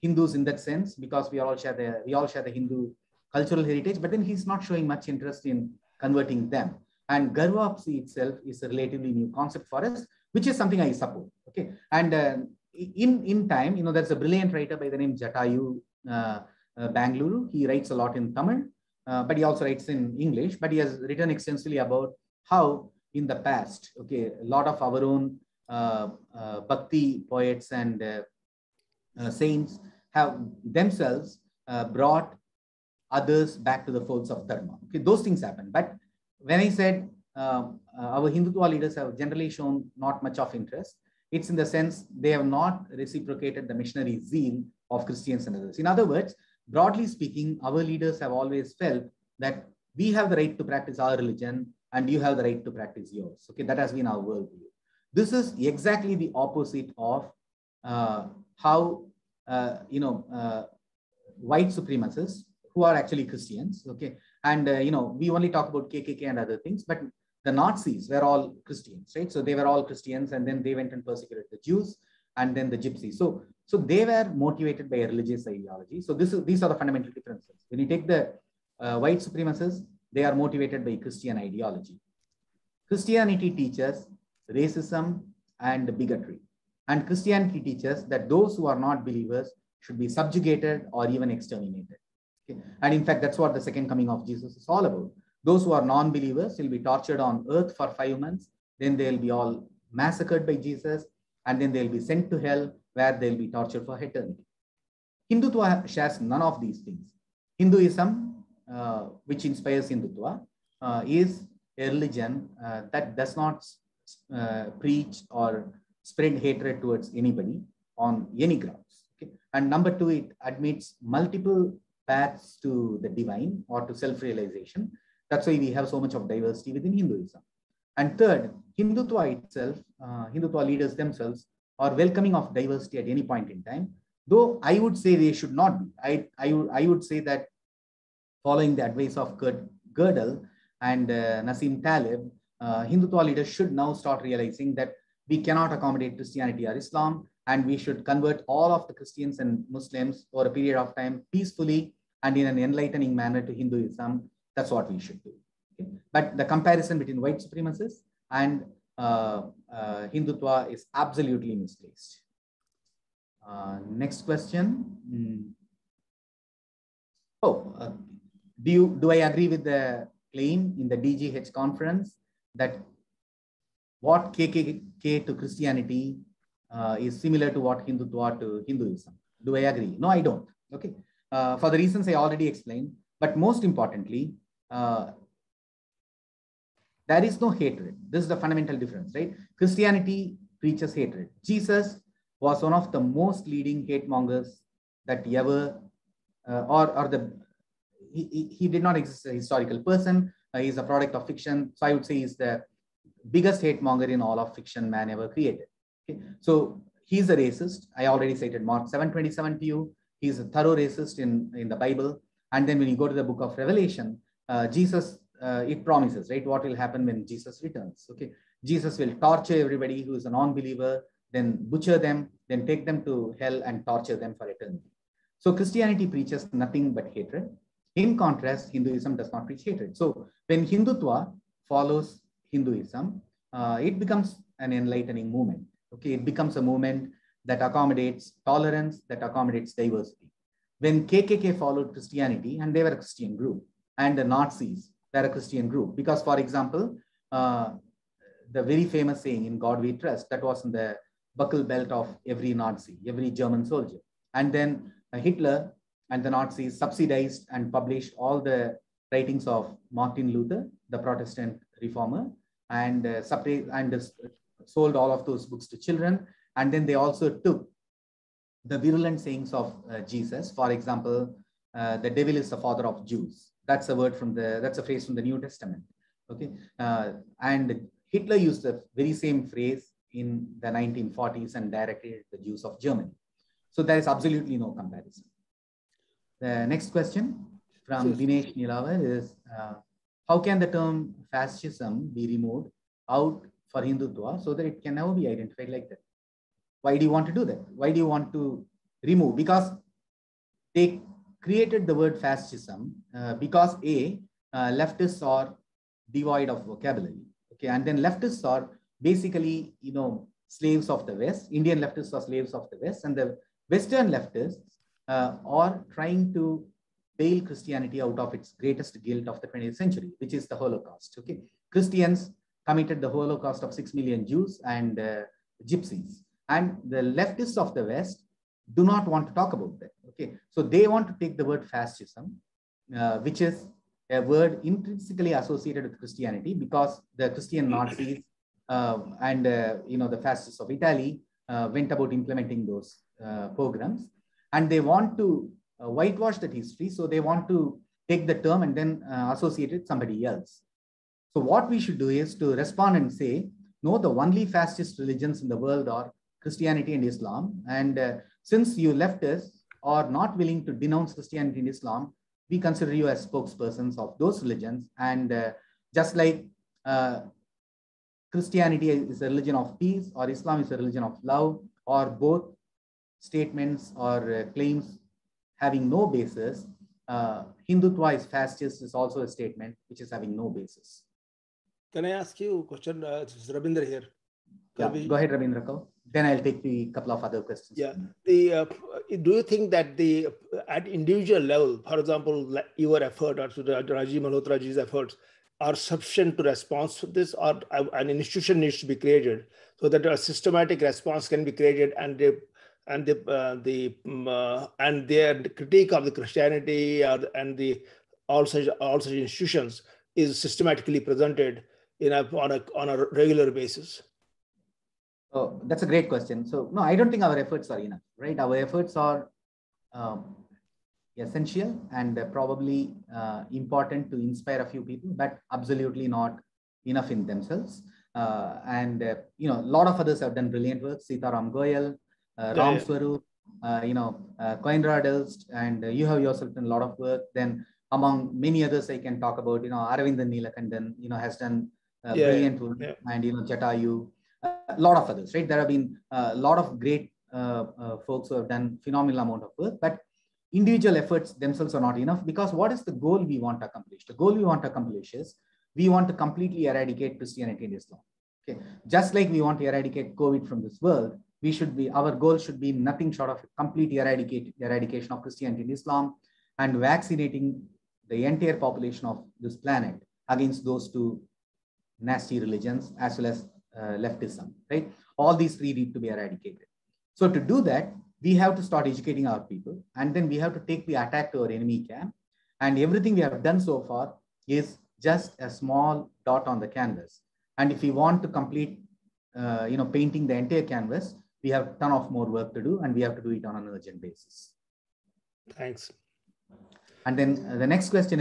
Hindus in that sense, because we all share the Hindu cultural heritage. But then he's not showing much interest in converting them. And Garvapsi itself is a relatively new concept for us, which is something I support. Okay, and in time, you know, there's a brilliant writer by the name Jatayu Bangalore. He writes a lot in Tamil, but he also writes in English. But he has written extensively about how in the past, okay, a lot of our own bhakti poets and saints have themselves brought others back to the folds of Dharma. Okay, those things happen. But when I said our Hindutva leaders have generally shown not much of interest, it's in the sense they have not reciprocated the missionary zeal of Christians and others. In other words, broadly speaking, our leaders have always felt that we have the right to practice our religion and you have the right to practice yours. Okay, that has been our worldview. This is exactly the opposite of how white supremacists, who are actually Christians, okay, and we only talk about KKK and other things, but the Nazis were all Christians, right? So they were all Christians, and then they went and persecuted the Jews and then the Gypsies. So they were motivated by a religious ideology. So these are the fundamental differences. When you take the white supremacists, they are motivated by Christian ideology. Christianity teaches racism and bigotry. And Christianity teaches that those who are not believers should be subjugated or even exterminated. Okay? And in fact, that's what the second coming of Jesus is all about. Those who are non-believers will be tortured on earth for 5 months. Then they'll be all massacred by Jesus. And then they'll be sent to hell, where they'll be tortured for eternity. Hindutva shares none of these things. Hinduism, which inspires Hindutva, is a religion that does not preach or spread hatred towards anybody on any grounds. Okay? And number two, it admits multiple paths to the divine or to self-realization. That's why we have so much of diversity within Hinduism. And third, Hindutva itself, Hindutva leaders themselves are welcoming of diversity at any point in time, though I would say they should not be. I would say that following the advice of Gödel and Nassim Taleb, Hindutva leaders should now start realizing that we cannot accommodate Christianity or Islam, and we should convert all of the Christians and Muslims over a period of time peacefully and in an enlightening manner to Hinduism. That's what we should do. Okay? But the comparison between white supremacists and Hindutva is absolutely misplaced. Next question. Do I agree with the claim in the DGH conference that what KKK to Christianity is similar to what Hindutva to Hinduism? Do I agree? No, I don't. Okay. For the reasons I already explained. But most importantly, there is no hatred. This is the fundamental difference, right? Christianity preaches hatred. Jesus was one of the most leading hate mongers that ever, he did not exist as a historical person. He's a product of fiction. So I would say he's the biggest hate monger in all of fiction man ever created. Okay? So he's a racist. I already cited Mark 7:27 to you. He's a thorough racist in the Bible. And then when you go to the book of Revelation, Jesus, it promises, right, what will happen when Jesus returns. Okay, Jesus will torture everybody who is a non-believer, then butcher them, then take them to hell and torture them for eternity. So Christianity preaches nothing but hatred. In contrast, Hinduism does not preach hatred. So when Hindutva follows Hinduism, it becomes an enlightening movement. Okay, it becomes a movement that accommodates tolerance, that accommodates diversity. when KKK followed Christianity, and they were a Christian group, and the Nazis were a Christian group. Because, for example, the very famous saying, "In God we trust," that was in the buckle belt of every Nazi, every German soldier. And then Hitler and the Nazis subsidized and published all the writings of Martin Luther, the Protestant reformer, and sold all of those books to children. And then they also took the virulent sayings of Jesus. For example, the devil is the father of Jews. That's a word from that's a phrase from the New Testament. Okay, and Hitler used the very same phrase in the 1940s and directed at the Jews of Germany. So there is absolutely no comparison. The next question from Dinesh Nilavar is, how can the term fascism be removed out for Hindutva so that it can never be identified like that? Why do you want to do that? Why do you want to remove? Because they created the word fascism because leftists are devoid of vocabulary. Okay, and then leftists are basically, slaves of the West. Indian leftists are slaves of the West, and the Western leftists are trying to bail Christianity out of its greatest guilt of the 20th century, which is the Holocaust. Okay, Christians committed the Holocaust of 6 million Jews and Gypsies, and the leftists of the West do not want to talk about that. Okay, so they want to take the word fascism, which is a word intrinsically associated with Christianity, because the Christian Nazis and the fascists of Italy went about implementing those programs, and they want to whitewash that history. So they want to take the term and then associate it with somebody else. So what we should do is to respond and say, no, the only fascist religions in the world are Christianity and Islam. And since you leftists are not willing to denounce Christianity and Islam, we consider you as spokespersons of those religions. And just like Christianity is a religion of peace, or Islam is a religion of love, or both statements or claims having no basis, Hindutva is fascist is also a statement which is having no basis. Can I ask you a question? This is Rabindra here. Yeah, go ahead, Rabindra. Then I'll take the couple of other questions. Yeah. Do you think that at individual level, for example, your effort or to the Rajiv Malhotraji's efforts are sufficient to respond to this, or an institution needs to be created so that a systematic response can be created, and their critique of the Christianity and all such institutions is systematically presented on a regular basis? Oh, that's a great question. So no, I don't think our efforts are enough, right? Our efforts are essential and probably important to inspire a few people, but absolutely not enough in themselves. A lot of others have done brilliant work. Sitaram Goyal, Ram Swarup, Koindra Delst, and you have yourself done a lot of work. Then among many others, I can talk about, Aravindan Neelakandan, has done brilliant work, and, Jatayu, a lot of others, right? There have been a lot of great folks who have done phenomenal amount of work, but individual efforts themselves are not enough, because what is the goal we want to accomplish? The goal we want to accomplish is we want to completely eradicate Christianity and Islam. Okay, just like we want to eradicate COVID from this world, our goal should be nothing short of complete eradication of Christianity and Islam, and vaccinating the entire population of this planet against those two nasty religions, as well as leftism, right? All these three need to be eradicated. So to do that, we have to start educating our people, and then we have to take the attack to our enemy camp. And everything we have done so far is just a small dot on the canvas. And if we want to complete, painting the entire canvas, we have a ton of more work to do, and we have to do it on an urgent basis. Thanks. And then the next question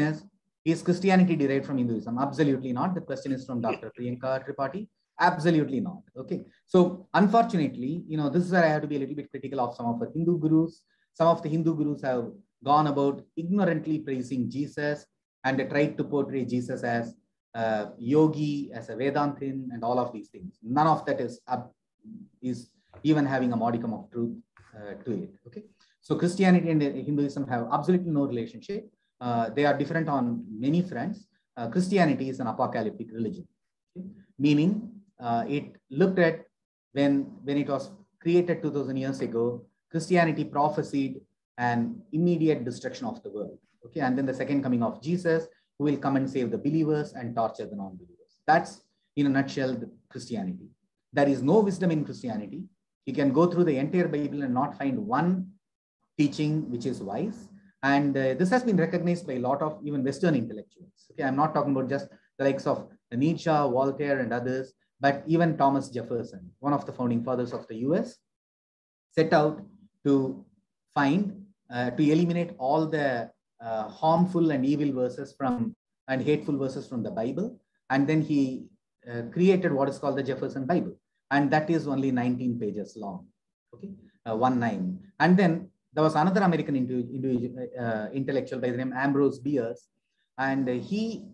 is Christianity derived from Hinduism? Absolutely not. The question is from Dr. Priyanka Tripathi. Absolutely not. Okay. So unfortunately, this is where I have to be a little bit critical of some of the Hindu gurus. Some of the Hindu gurus have gone about ignorantly praising Jesus, and they tried to portray Jesus as a yogi, as a Vedantin, and all of these things. None of that is even having a modicum of truth to it. Okay. So Christianity and Hinduism have absolutely no relationship. They are different on many fronts. Christianity is an apocalyptic religion, okay? Meaning it looked at when it was created 2000 years ago. Christianity prophesied and immediate destruction of the world. Okay, and then the second coming of Jesus, who will come and save the believers and torture the non-believers. That's, in a nutshell, Christianity. There is no wisdom in Christianity. You can go through the entire Bible and not find one teaching which is wise. And this has been recognized by a lot of even Western intellectuals. Okay, I'm not talking about just the likes of Nietzsche, Voltaire, and others, but even Thomas Jefferson, one of the founding fathers of the US, set out to find, to eliminate all the harmful and evil verses from and hateful verses from the Bible. And then he created what is called the Jefferson Bible. And that is only 19 pages long. Okay, 19. And then there was another American intellectual by the name Ambrose Bierce, and he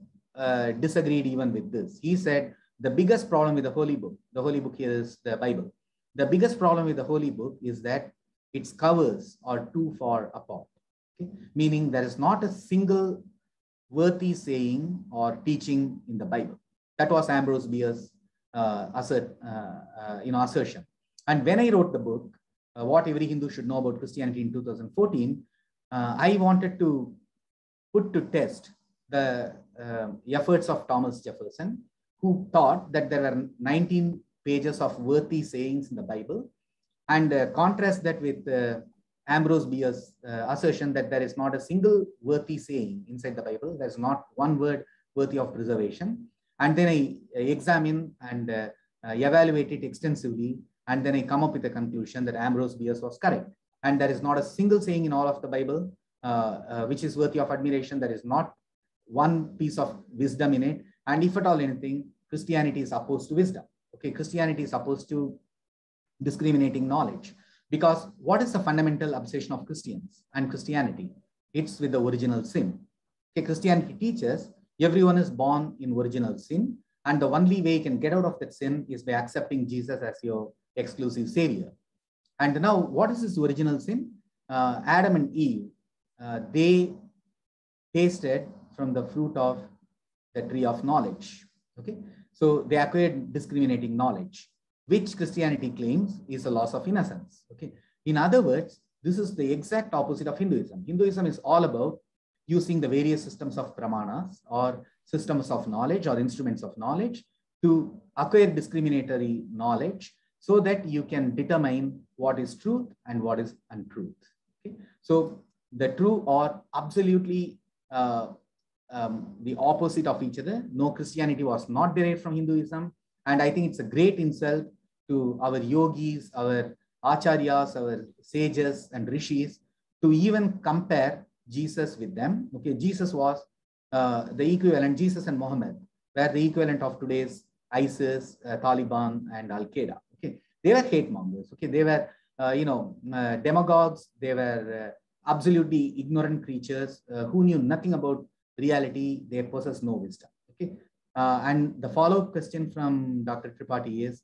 disagreed even with this. He said the biggest problem with the Holy Book here is the Bible. The biggest problem with the Holy Book is that its covers are too far apart. Okay? Meaning there is not a single worthy saying or teaching in the Bible. That was Ambrose Bierce's assertion. And when I wrote the book, What Every Hindu Should Know About Christianity in 2014, I wanted to put to test the efforts of Thomas Jefferson, who thought that there were 19 pages of worthy sayings in the Bible, and contrast that with Ambrose Bierce's assertion that there is not a single worthy saying inside the Bible. There's not one word worthy of preservation. And then I examine and evaluate it extensively. And then I come up with a conclusion that Ambrose Bierce was correct. And there is not a single saying in all of the Bible which is worthy of admiration. There is not one piece of wisdom in it. And if at all anything, Christianity is opposed to wisdom. Okay, Christianity is opposed to discriminating knowledge. Because what is the fundamental obsession of Christians and Christianity? It's with the original sin. Okay, Christianity teaches everyone is born in original sin. And the only way you can get out of that sin is by accepting Jesus as your exclusive savior. And now, what is this original sin? Adam and Eve, they tasted from the fruit of the tree of knowledge. Okay, so they acquired discriminating knowledge, which Christianity claims is a loss of innocence. Okay, in other words, this is the exact opposite of Hinduism. Hinduism is all about using the various systems of pramanas or systems of knowledge or instruments of knowledge to acquire discriminatory knowledge so that you can determine what is truth and what is untruth. Okay? So the true are absolutely the opposite of each other. No, Christianity was not derived from Hinduism. And I think it's a great insult to our yogis, our acharyas, our sages and rishis to even compare Jesus with them. Okay, Jesus was the equivalent, Jesus and Muhammad were the equivalent of today's ISIS, Taliban, and Al-Qaeda. Okay, they were hate mongers. Okay, they were, demagogues. They were absolutely ignorant creatures who knew nothing about reality. They possessed no wisdom. Okay, and the follow-up question from Dr. Tripathi is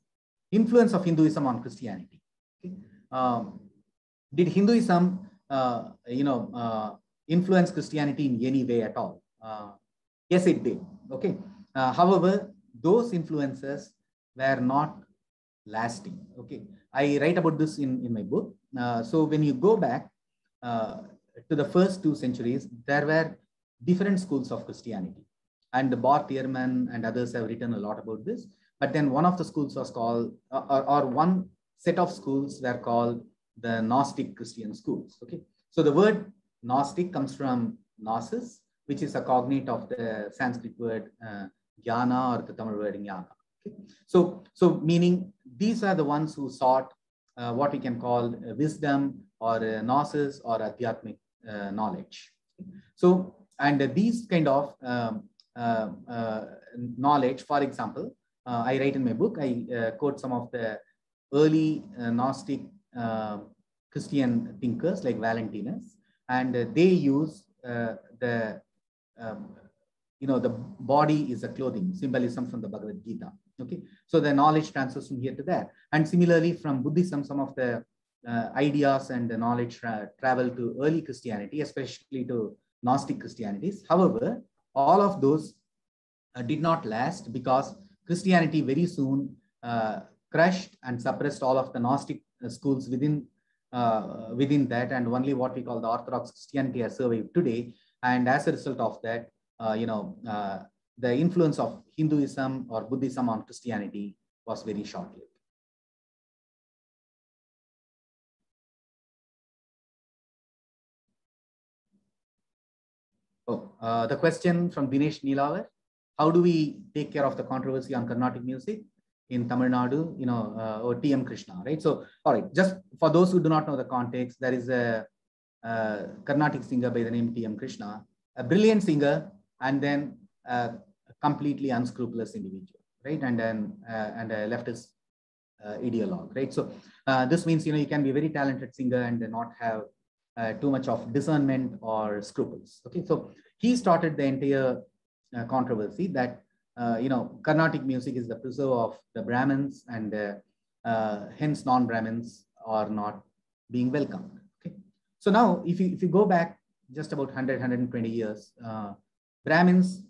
influence of Hinduism on Christianity. Okay, did Hinduism, influence Christianity in any way at all? Yes, it did. Okay. However, those influences were not lasting. Okay. I write about this in my book. So when you go back to the first 2 centuries, there were different schools of Christianity. And Bart Ehrman and others have written a lot about this. But then one of the schools was called, or one set of schools were called the Gnostic Christian schools. Okay. So the word Gnostic comes from gnosis, which is a cognate of the Sanskrit word jnana, or the Tamil word jnana. Okay? So meaning these are the ones who sought what we can call wisdom or gnosis or adhyatmic knowledge. So, and these kind of knowledge, for example, I write in my book, I quote some of the early Gnostic Christian thinkers like Valentinus, and they use the body is a clothing, symbolism from the Bhagavad Gita. Okay, so the knowledge transfers from here to there. And similarly, from Buddhism, some of the ideas and the knowledge travel to early Christianity, especially to Gnostic Christianities. However, all of those did not last because Christianity very soon crushed and suppressed all of the Gnostic schools within within that, and only what we call the Orthodox Christianity has survived today. And as a result of that, the influence of Hinduism or Buddhism on Christianity was very short-lived. The question from Dinesh Neelavar: how do we take care of the controversy on Carnatic music in Tamil Nadu, or T.M. Krishna, right? So, all right, just for those who do not know the context, there is a Carnatic singer by the name T.M. Krishna, a brilliant singer, and then a completely unscrupulous individual, right? And then a leftist ideologue, right? So this means, you can be a very talented singer and not have too much of discernment or scruples. Okay, so he started the entire controversy that Carnatic music is the preserve of the Brahmins, and hence non-Brahmins are not being welcomed. Okay, so now if you go back just about 120 years, Brahmins,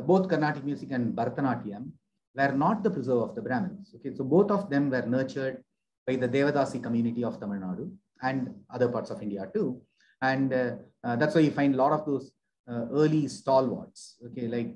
both Carnatic music and Bharatanatyam, were not the preserve of the Brahmins. Okay, so both of them were nurtured by the Devadasi community of Tamil Nadu and other parts of India too. And that's why you find a lot of those early stalwarts, okay, like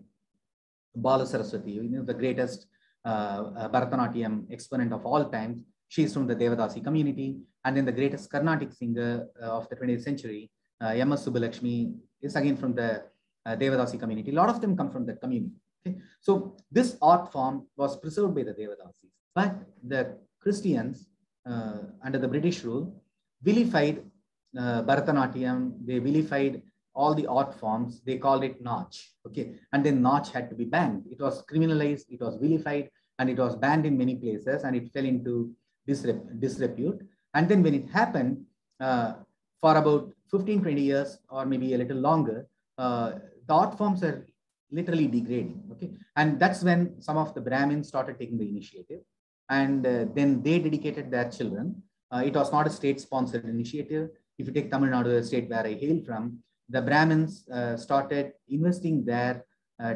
Bala Saraswati, the greatest Bharatanatyam exponent of all time. She's from the Devadasi community. And then the greatest Carnatic singer of the 20th century, M.S. Subbulakshmi, is again from the Devadasi community. A lot of them come from that community. Okay? So this art form was preserved by the Devadasis. But the Christians, under the British rule, vilified Bharatanatyam, they vilified all the art forms, they called it Nach. Okay, and then Nach had to be banned. It was criminalized, it was vilified, and it was banned in many places, and it fell into disrepute. And then when it happened, for about 15-20 years, or maybe a little longer, the art forms are literally degrading. Okay, and that's when some of the Brahmins started taking the initiative, and then they dedicated their children. It was not a state-sponsored initiative. If you take Tamil Nadu, the state where I hail from, the Brahmins started investing their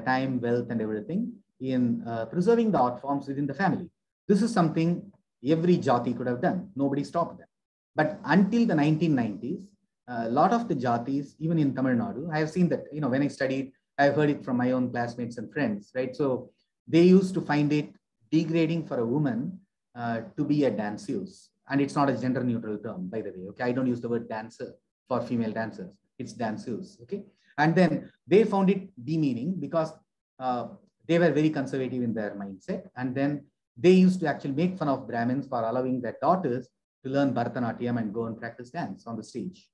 time, wealth, and everything in preserving the art forms within the family. This is something every jati could have done. Nobody stopped them. But until the 1990s, a lot of the jatis, even in Tamil Nadu, I have seen that, when I studied, I've heard it from my own classmates and friends, right? So they used to find it degrading for a woman to be a danseuse. And it's not a gender neutral term, by the way. Okay, I don't use the word dancer for female dancers. It's danseuse. Okay, and then they found it demeaning because they were very conservative in their mindset. And then they used to actually make fun of Brahmins for allowing their daughters to learn Bharatanatyam and go and practice dance on the stage.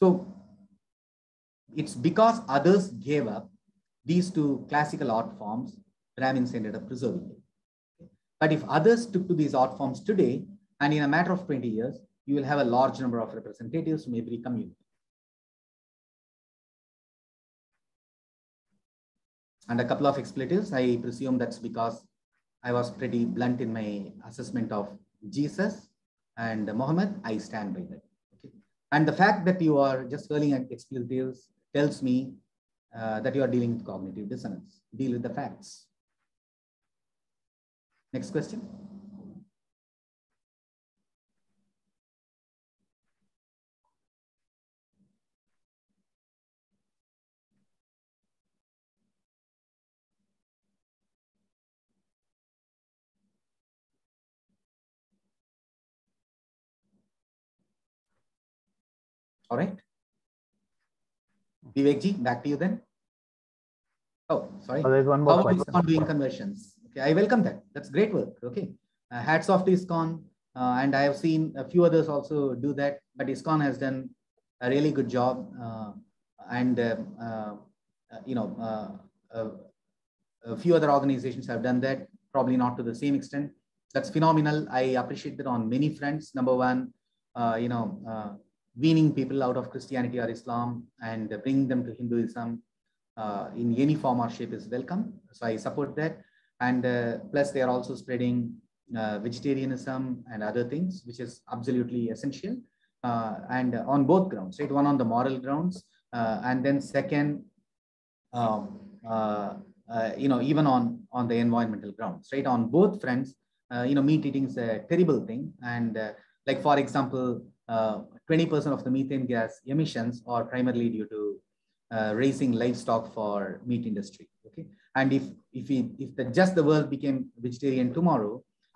So it's because others gave up these two classical art forms, Brahmins ended up preserving it. But if others took to these art forms today, and in a matter of 20 years, you will have a large number of representatives from every community. And a couple of expletives, I presume that's because I was pretty blunt in my assessment of Jesus and Muhammad. I stand by that. Okay. And the fact that you are just hurling at expletives tells me that you are dealing with cognitive dissonance. Deal with the facts. Next question. All right. Vivekji, back to you then. Oh, sorry. There's one more How is ISKCON doing conversions? Okay, I welcome that. That's great work. Okay. Hats off to ISKCON. And I have seen a few others also do that, but ISKCON has done a really good job. A few other organizations have done that, probably not to the same extent. That's phenomenal. I appreciate that on many fronts. Number one, weaning people out of Christianity or Islam and bringing them to Hinduism in any form or shape is welcome. So I support that. And plus they are also spreading vegetarianism and other things, which is absolutely essential. And on both grounds, right? One on the moral grounds, and then second, even on the environmental grounds, right? On both fronts, meat eating is a terrible thing. And Like for example, 20% of the methane gas emissions are primarily due to raising livestock for meat industry. Okay, and if just the world became vegetarian tomorrow,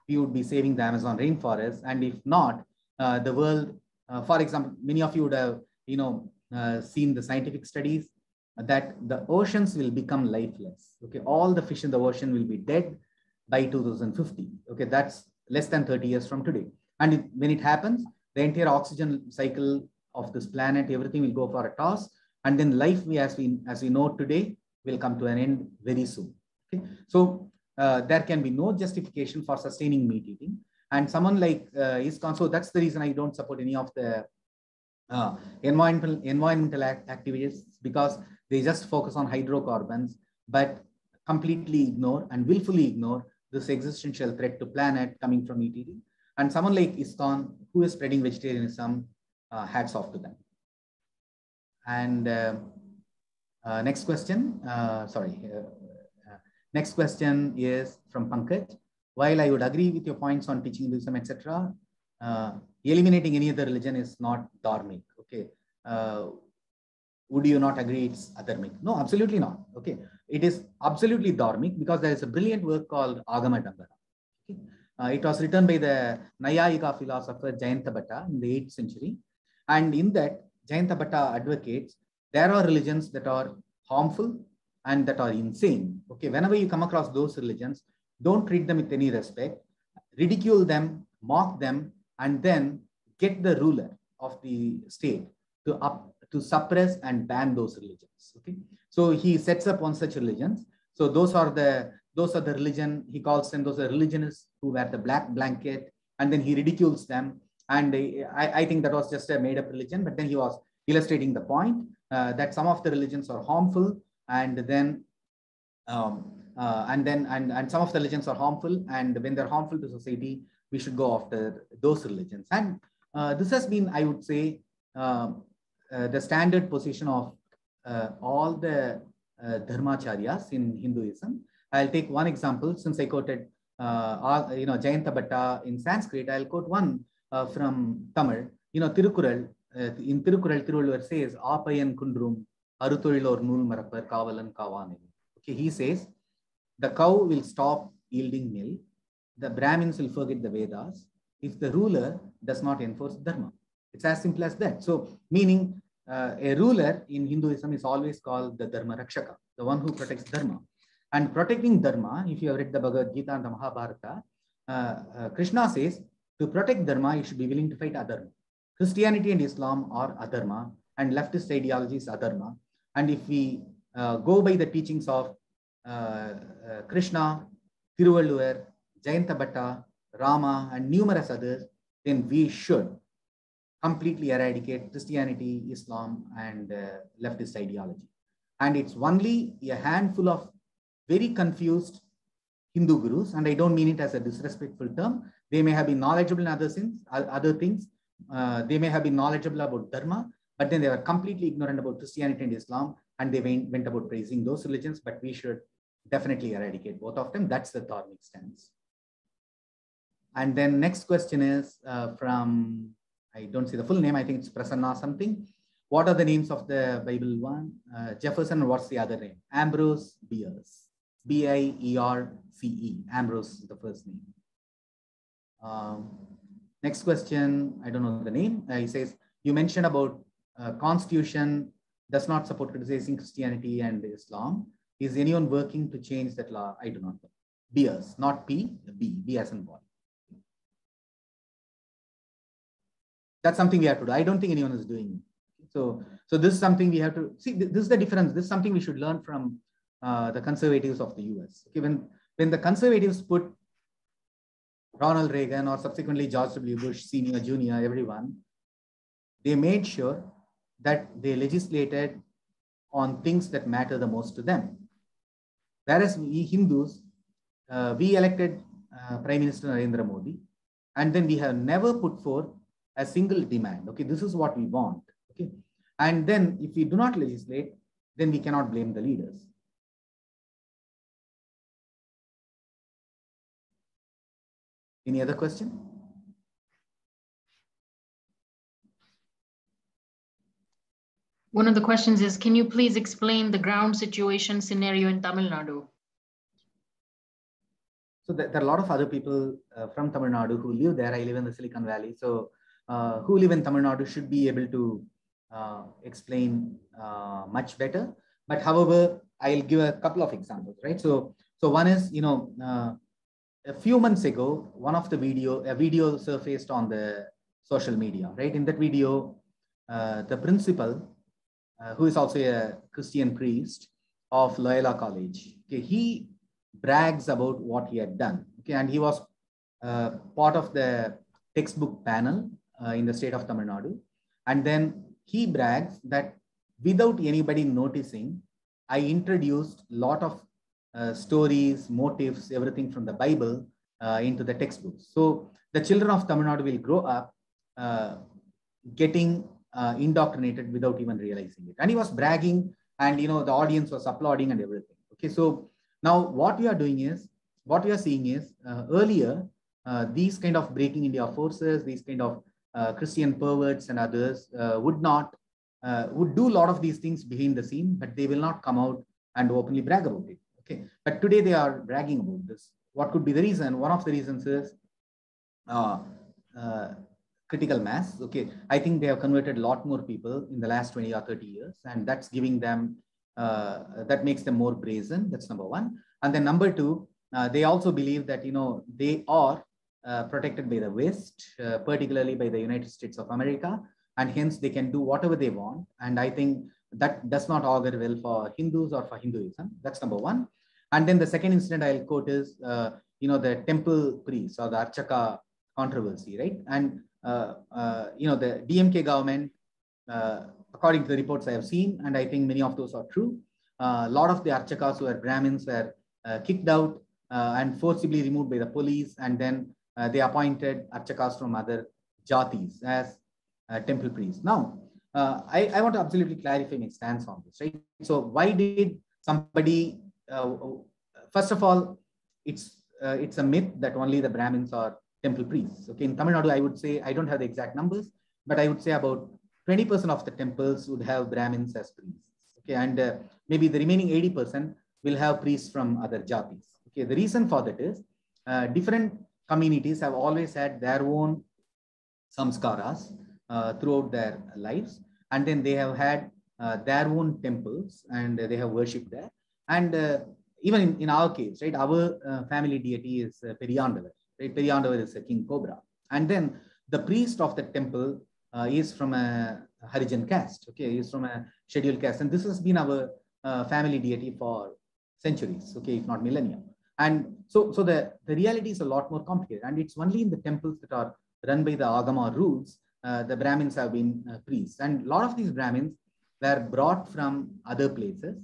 we would be saving the Amazon rainforest. And if not, the world, for example, many of you would have seen the scientific studies that the oceans will become lifeless. Okay, all the fish in the ocean will be dead by 2050. Okay, that's less than 30 years from today. And when it happens, the entire oxygen cycle of this planet, everything will go for a toss, and then life as we know today will come to an end very soon. Okay, so there can be no justification for sustaining meat eating. And someone like ISKCON, so that's the reason I don't support any of the environmental activities, because they just focus on hydrocarbons, but completely ignore and willfully ignore this existential threat to planet coming from meat eating. And someone like ISKCON, who is spreading vegetarianism, hats off to them. And next question, next question is from Pankaj. While I would agree with your points on teaching Hinduism, etc., eliminating any other religion is not dharmic. Okay, would you not agree it's adharmic? No, absolutely not. Okay, it is absolutely dharmic, because there is a brilliant work called Agama Dambara. Okay? It was written by the Nayayika philosopher Jayanta Bhatta in the 8th century. And in that, Jayanta Bhatta advocates there are religions that are harmful and that are insane. Okay, whenever you come across those religions, don't treat them with any respect, ridicule them, mock them, and then get the ruler of the state to suppress and ban those religions. Okay, so he sets up one such religions. So those are the religion, he calls them, those are religionists who wear the black blanket, and then he ridicules them. And I think that was just a made up religion, but then he was illustrating the point that some of the religions are harmful, and then and some of the religions are harmful, and when they're harmful to society, we should go after those religions. And this has been, I would say, the standard position of all the dharmacharyas in Hinduism. I'll take one example, since I quoted Jayanta Bhatta in Sanskrit. I'll quote one from Tamil. Tirukural, in Tirukural, Tiruvalluvar says, Apayan kundrum aruthozhilor nool marapar kavalan kavane. Okay, he says, the cow will stop yielding milk, the Brahmins will forget the Vedas if the ruler does not enforce dharma. It's as simple as that. So, meaning a ruler in Hinduism is always called the Dharma Rakshaka, the one who protects dharma. And protecting dharma, if you have read the Bhagavad Gita and the Mahabharata, Krishna says, to protect dharma, you should be willing to fight adharma. Christianity and Islam are adharma, and leftist ideology is adharma. And if we go by the teachings of Krishna, Tiruvalluvar, Jayanta Bhatta, Rama, and numerous others, then we should completely eradicate Christianity, Islam, and leftist ideology. And it's only a handful of very confused Hindu gurus, and I don't mean it as a disrespectful term. They may have been knowledgeable in other things. They may have been knowledgeable about dharma, but then they were completely ignorant about Christianity and Islam, and they went about praising those religions. But we should definitely eradicate both of them. That's the dharmic stance. And then next question is from, I don't see the full name, I think it's Prasanna something. What are the names of the Bible one? Jefferson, what's the other name? Ambrose Bierce. B-I-E-R-C-E. Ambrose is the first name. Next question, I don't know the name. He says, you mentioned about Constitution does not support criticizing Christianity and Islam. Is anyone working to change that law? I do not know. Bierce, not P, B as in boy. That's something we have to do. I don't think anyone is doing it. So this is something we have to see. This is the difference. This is something we should learn from the conservatives of the US. Okay, when the conservatives put Ronald Reagan or subsequently George W. Bush, Senior, Junior, everyone, they made sure that they legislated on things that matter the most to them. Whereas we Hindus, we elected Prime Minister Narendra Modi, and then we have never put forth a single demand. Okay, this is what we want. Okay, and then if we do not legislate, then we cannot blame the leaders. Any other question? One of the questions is, can you please explain the ground situation scenario in Tamil Nadu? So there are a lot of other people from Tamil Nadu who live there. I live in the Silicon Valley. So who live in Tamil Nadu should be able to explain much better. But however, I'll give a couple of examples, right? So one is, a few months ago, a video surfaced on the social media, right? In that video, the principal, who is also a Christian priest of Loyola College, okay, he brags about what he had done, okay, and he was part of the textbook panel in the state of Tamil Nadu, and then he brags that without anybody noticing, I introduced a lot of stories, motifs, everything from the Bible into the textbooks. So the children of Tamil Nadu will grow up getting indoctrinated without even realizing it. And he was bragging, and the audience was applauding and everything. Okay, so now what we are seeing is earlier these kind of breaking India forces, these kind of Christian perverts and others would do a lot of these things behind the scene, but they will not come out and openly brag about it. Okay, but today they are bragging about this. What could be the reason? One of the reasons is critical mass. Okay, I think they have converted a lot more people in the last 20 or 30 years, and that's giving them, that makes them more brazen. That's number one. And then number two, they also believe that, they are protected by the West, particularly by the United States of America, and hence they can do whatever they want. And I think that does not augur well for Hindus or for Hinduism. That's number one. And then the second incident I'll quote is, the temple priests or the Archaka controversy, right? And, the DMK government, according to the reports I have seen, and I think many of those are true, a lot of the Archakas who are Brahmins were kicked out and forcibly removed by the police, and then they appointed Archakas from other jatis as temple priests. Now, I want to absolutely clarify my stance on this, right? So why did somebody, first of all, it's a myth that only the Brahmins are temple priests. Okay, in Tamil Nadu, I would say, I don't have the exact numbers, but I would say about 20% of the temples would have Brahmins as priests. Okay, and maybe the remaining 80% will have priests from other jatis. Okay, the reason for that is different communities have always had their own samskaras throughout their lives, and then they have had their own temples, and they have worshipped there. And even in our case, right, our family deity is Periyandavar. Right? Periyandavar is a king cobra, and then the priest of the temple is from a Harijan caste. Okay, he is from a scheduled caste, and this has been our family deity for centuries. Okay, if not millennia. And so the reality is a lot more complicated, and it's only in the temples that are run by the Agama rules the Brahmins have been priests, and a lot of these Brahmins were brought from other places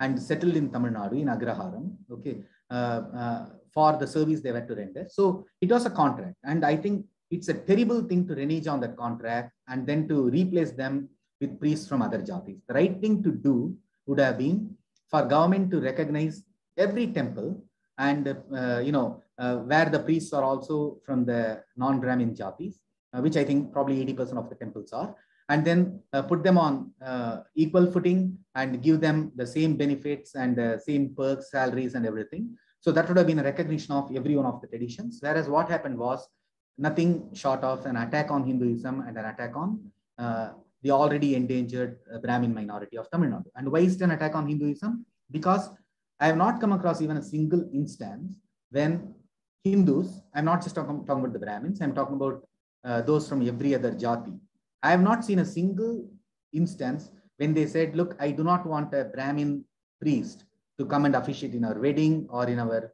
and settled in Tamil Nadu in Agraharam. Okay, for the service they were to render. So it was a contract, and I think it's a terrible thing to renege on that contract and then to replace them with priests from other jatis. The right thing to do would have been for government to recognize every temple, and where the priests are also from the non-Brahmin jatis, which I think probably 80% of the temples are, and then put them on equal footing and give them the same benefits and same perks, salaries, and everything. So that would have been a recognition of every one of the traditions. Whereas what happened was nothing short of an attack on Hinduism and an attack on the already endangered Brahmin minority of Tamil Nadu. And why is it an attack on Hinduism? Because I have not come across even a single instance when Hindus, I'm not just talking about the Brahmins, I'm talking about those from every other jati. I have not seen a single instance when they said, look, I do not want a Brahmin priest to come and officiate in our wedding or in our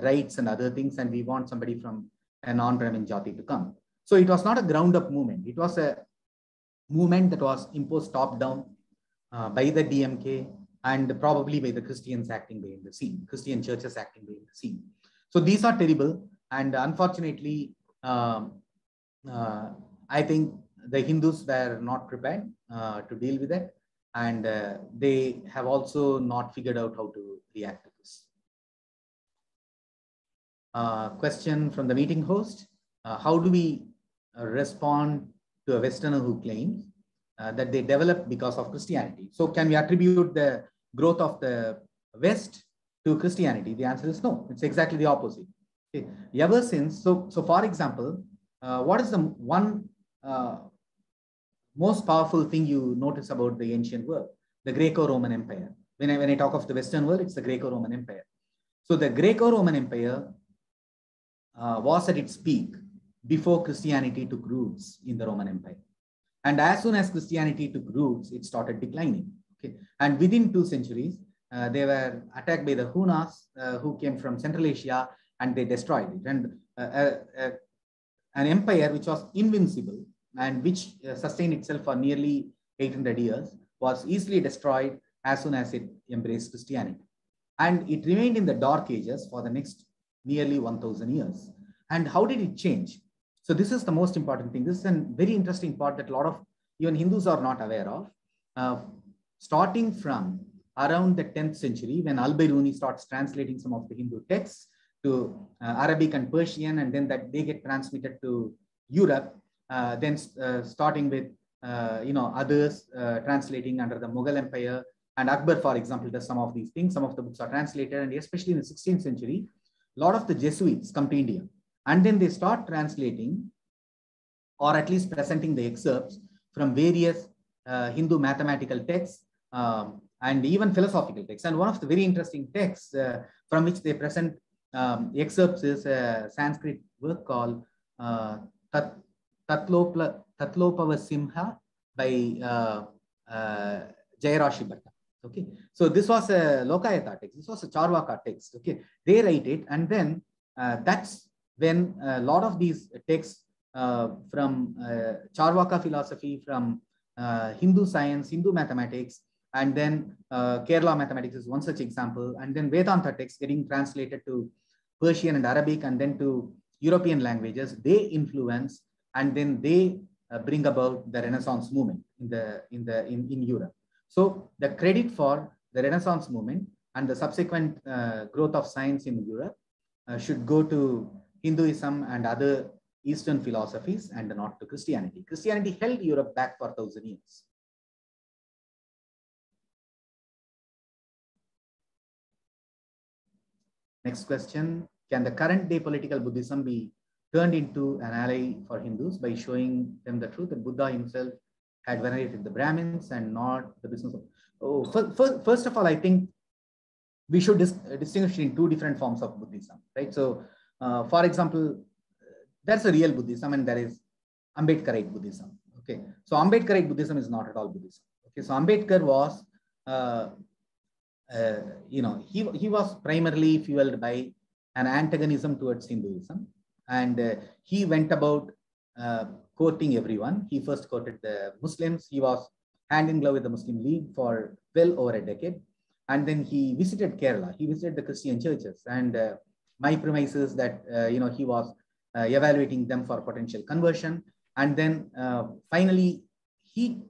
rites and other things, and we want somebody from a non-Brahmin jati to come. So it was not a ground-up movement. It was a movement that was imposed top-down by the DMK and probably by the Christians acting behind the scene, Christian churches acting behind the scene. So these are terrible, and unfortunately, I think the Hindus were not prepared to deal with it, and they have also not figured out how to react to this. Question from the meeting host: how do we respond to a Westerner who claims that they developed because of Christianity. So can we attribute the growth of the West to Christianity? The answer is no. It's exactly the opposite. Okay. Ever since, so for example, what is the one most powerful thing you notice about the ancient world? The Greco-Roman Empire. When I talk of the Western world, it's the Greco-Roman Empire. So the Greco-Roman Empire was at its peak before Christianity took roots in the Roman Empire. And as soon as Christianity took roots, it started declining. Okay. And within 2 centuries, they were attacked by the Hunas, who came from Central Asia, and they destroyed it. And an empire which was invincible and which sustained itself for nearly 800 years was easily destroyed as soon as it embraced Christianity. And it remained in the Dark Ages for the next nearly 1,000 years. And how did it change? So this is the most important thing. This is a very interesting part that a lot of even Hindus are not aware of. Starting from around the 10th century, when Al-Biruni starts translating some of the Hindu texts to Arabic and Persian, and then that they get transmitted to Europe, then starting with others translating under the Mughal Empire, and Akbar, for example, does some of these things. Some of the books are translated, and especially in the 16th century, a lot of the Jesuits come to India, and then they start translating, or at least presenting the excerpts from various Hindu mathematical texts and even philosophical texts. And one of the very interesting texts from which they present excerpts is a Sanskrit work called Tatlopava Simha by Jayarashi Bhatta. Okay, so this was a Lokayata text. This was a Charvaka text. Okay, they write it, and then that's when a lot of these texts from Charvaka philosophy, from Hindu science, Hindu mathematics, and then Kerala mathematics is one such example, and then Vedanta texts getting translated to Persian and Arabic, and then to European languages. They influence, and then they bring about the Renaissance movement in Europe. So the credit for the Renaissance movement and the subsequent growth of science in Europe should go to Hinduism and other Eastern philosophies, and not to Christianity. Christianity held Europe back for 1,000 years. Next question: can the current day political Buddhism be turned into an ally for Hindus by showing them the truth that Buddha himself had venerated the Brahmins and not the business of... Oh, first of all, I think we should distinguish in 2 different forms of Buddhism, right? So, for example, there's a real Buddhism and there is Ambedkarite Buddhism. Okay, so Ambedkarite Buddhism is not at all Buddhism. Okay, so Ambedkar was, he was primarily fueled by an antagonism towards Hinduism, and he went about quoting everyone. He first quoted the Muslims. He was hand in glove with the Muslim League for well over a decade. And then he visited Kerala. He visited the Christian churches. And my premise is that, he was evaluating them for potential conversion. And then finally, he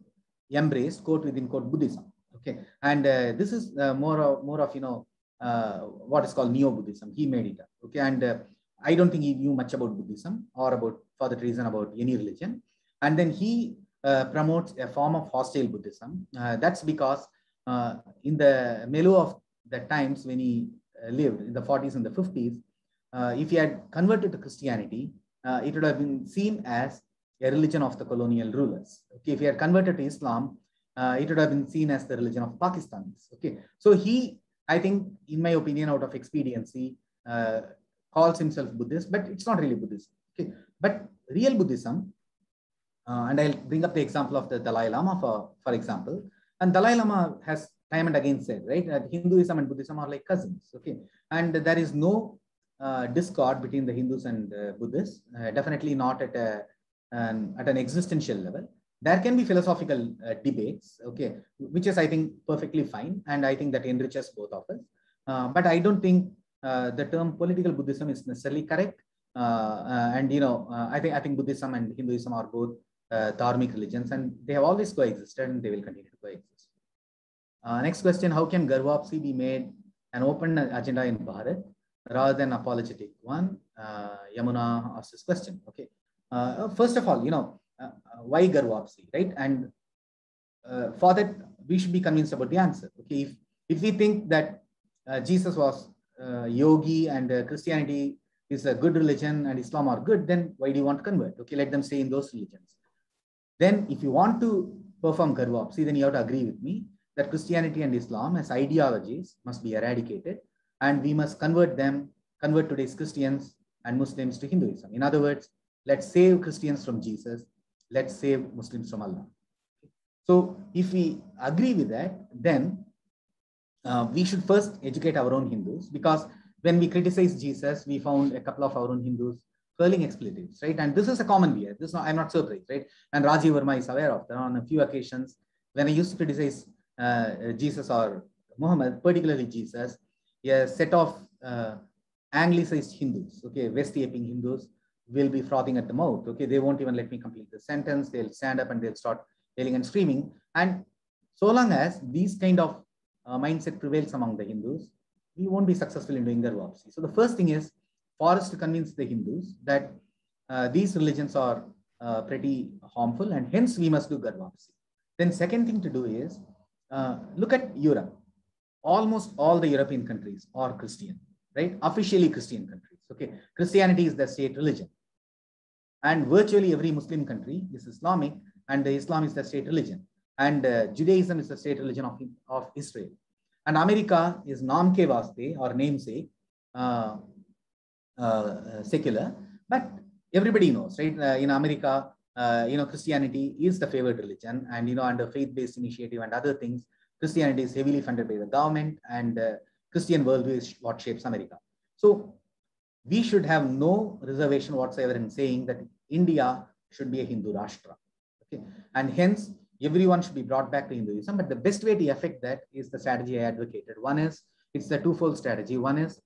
embraced, quote within quote, Buddhism. Okay. And this is more of, what is called Neo-Buddhism. He made it up. Okay. And I don't think he knew much about Buddhism or about, for that reason, about any religion. And then he promotes a form of hostile Buddhism. That's because in the milieu of the times when he lived in the 40s and the 50s, if he had converted to Christianity, it would have been seen as a religion of the colonial rulers. Okay, if he had converted to Islam, it would have been seen as the religion of Pakistanis. Okay, so he, I think, in my opinion, out of expediency, calls himself Buddhist, but it's not really Buddhism. Okay, but real Buddhism, and I'll bring up the example of the Dalai Lama, for example. And Dalai Lama has time and again said, right, that Hinduism and Buddhism are like cousins. Okay, and there is no discord between the Hindus and Buddhists. Definitely not at an existential level. There can be philosophical debates, okay, which is, I think, perfectly fine, and I think that enriches both of us. But I don't think the term political Buddhism is necessarily correct. I think Buddhism and Hinduism are both dharmic religions, and they have always coexisted, and they will continue to coexist. Next question: how can Garvapsi be made an open agenda in Bharat rather than apologetic one? Yamuna asked this question. Okay. First of all, why Garvapsi, right? And for that, we should be convinced about the answer. Okay, if we think that Jesus was yogi and Christianity is a good religion and Islam are good, then why do you want to convert? Okay, let them stay in those religions. Then if you want to perform garvapsi, then you have to agree with me that Christianity and Islam as ideologies must be eradicated, and we must convert today's Christians and Muslims to Hinduism. In other words, let's save Christians from Jesus, let's save Muslims from Allah. So if we agree with that, then we should first educate our own Hindus, because when we criticize Jesus, we found a couple of our own Hindus hurling expletives, right? And this is a common behavior. I'm not surprised, right? And Rajiv Verma is aware of that. On a few occasions, when I used to criticize Jesus or Muhammad, particularly Jesus, a set of anglicized Hindus, okay, West-aping Hindus, will be frothing at the mouth. Okay, they won't even let me complete the sentence. They'll stand up and they'll start yelling and screaming. And so long as these kind of mindset prevails among the Hindus, we won't be successful in doing garvapsi. So the first thing is for us to convince the Hindus that these religions are pretty harmful, and hence we must do garvapsi. Then second thing to do is look at Europe. Almost all the European countries are Christian, right? Officially Christian countries. Okay, Christianity is the state religion, and virtually every Muslim country is Islamic, and Islam is the state religion, and Judaism is the state religion of Israel. And America is Naam ke vaste, or namesake, secular, but everybody knows, right? In America, Christianity is the favored religion, and under faith-based initiative and other things, Christianity is heavily funded by the government, and Christian worldview is what shapes America. So we should have no reservation whatsoever in saying that India should be a Hindu Rashtra. Okay, and hence everyone should be brought back to Hinduism. But the best way to affect that is the strategy I advocated. One is, it's the twofold strategy. One is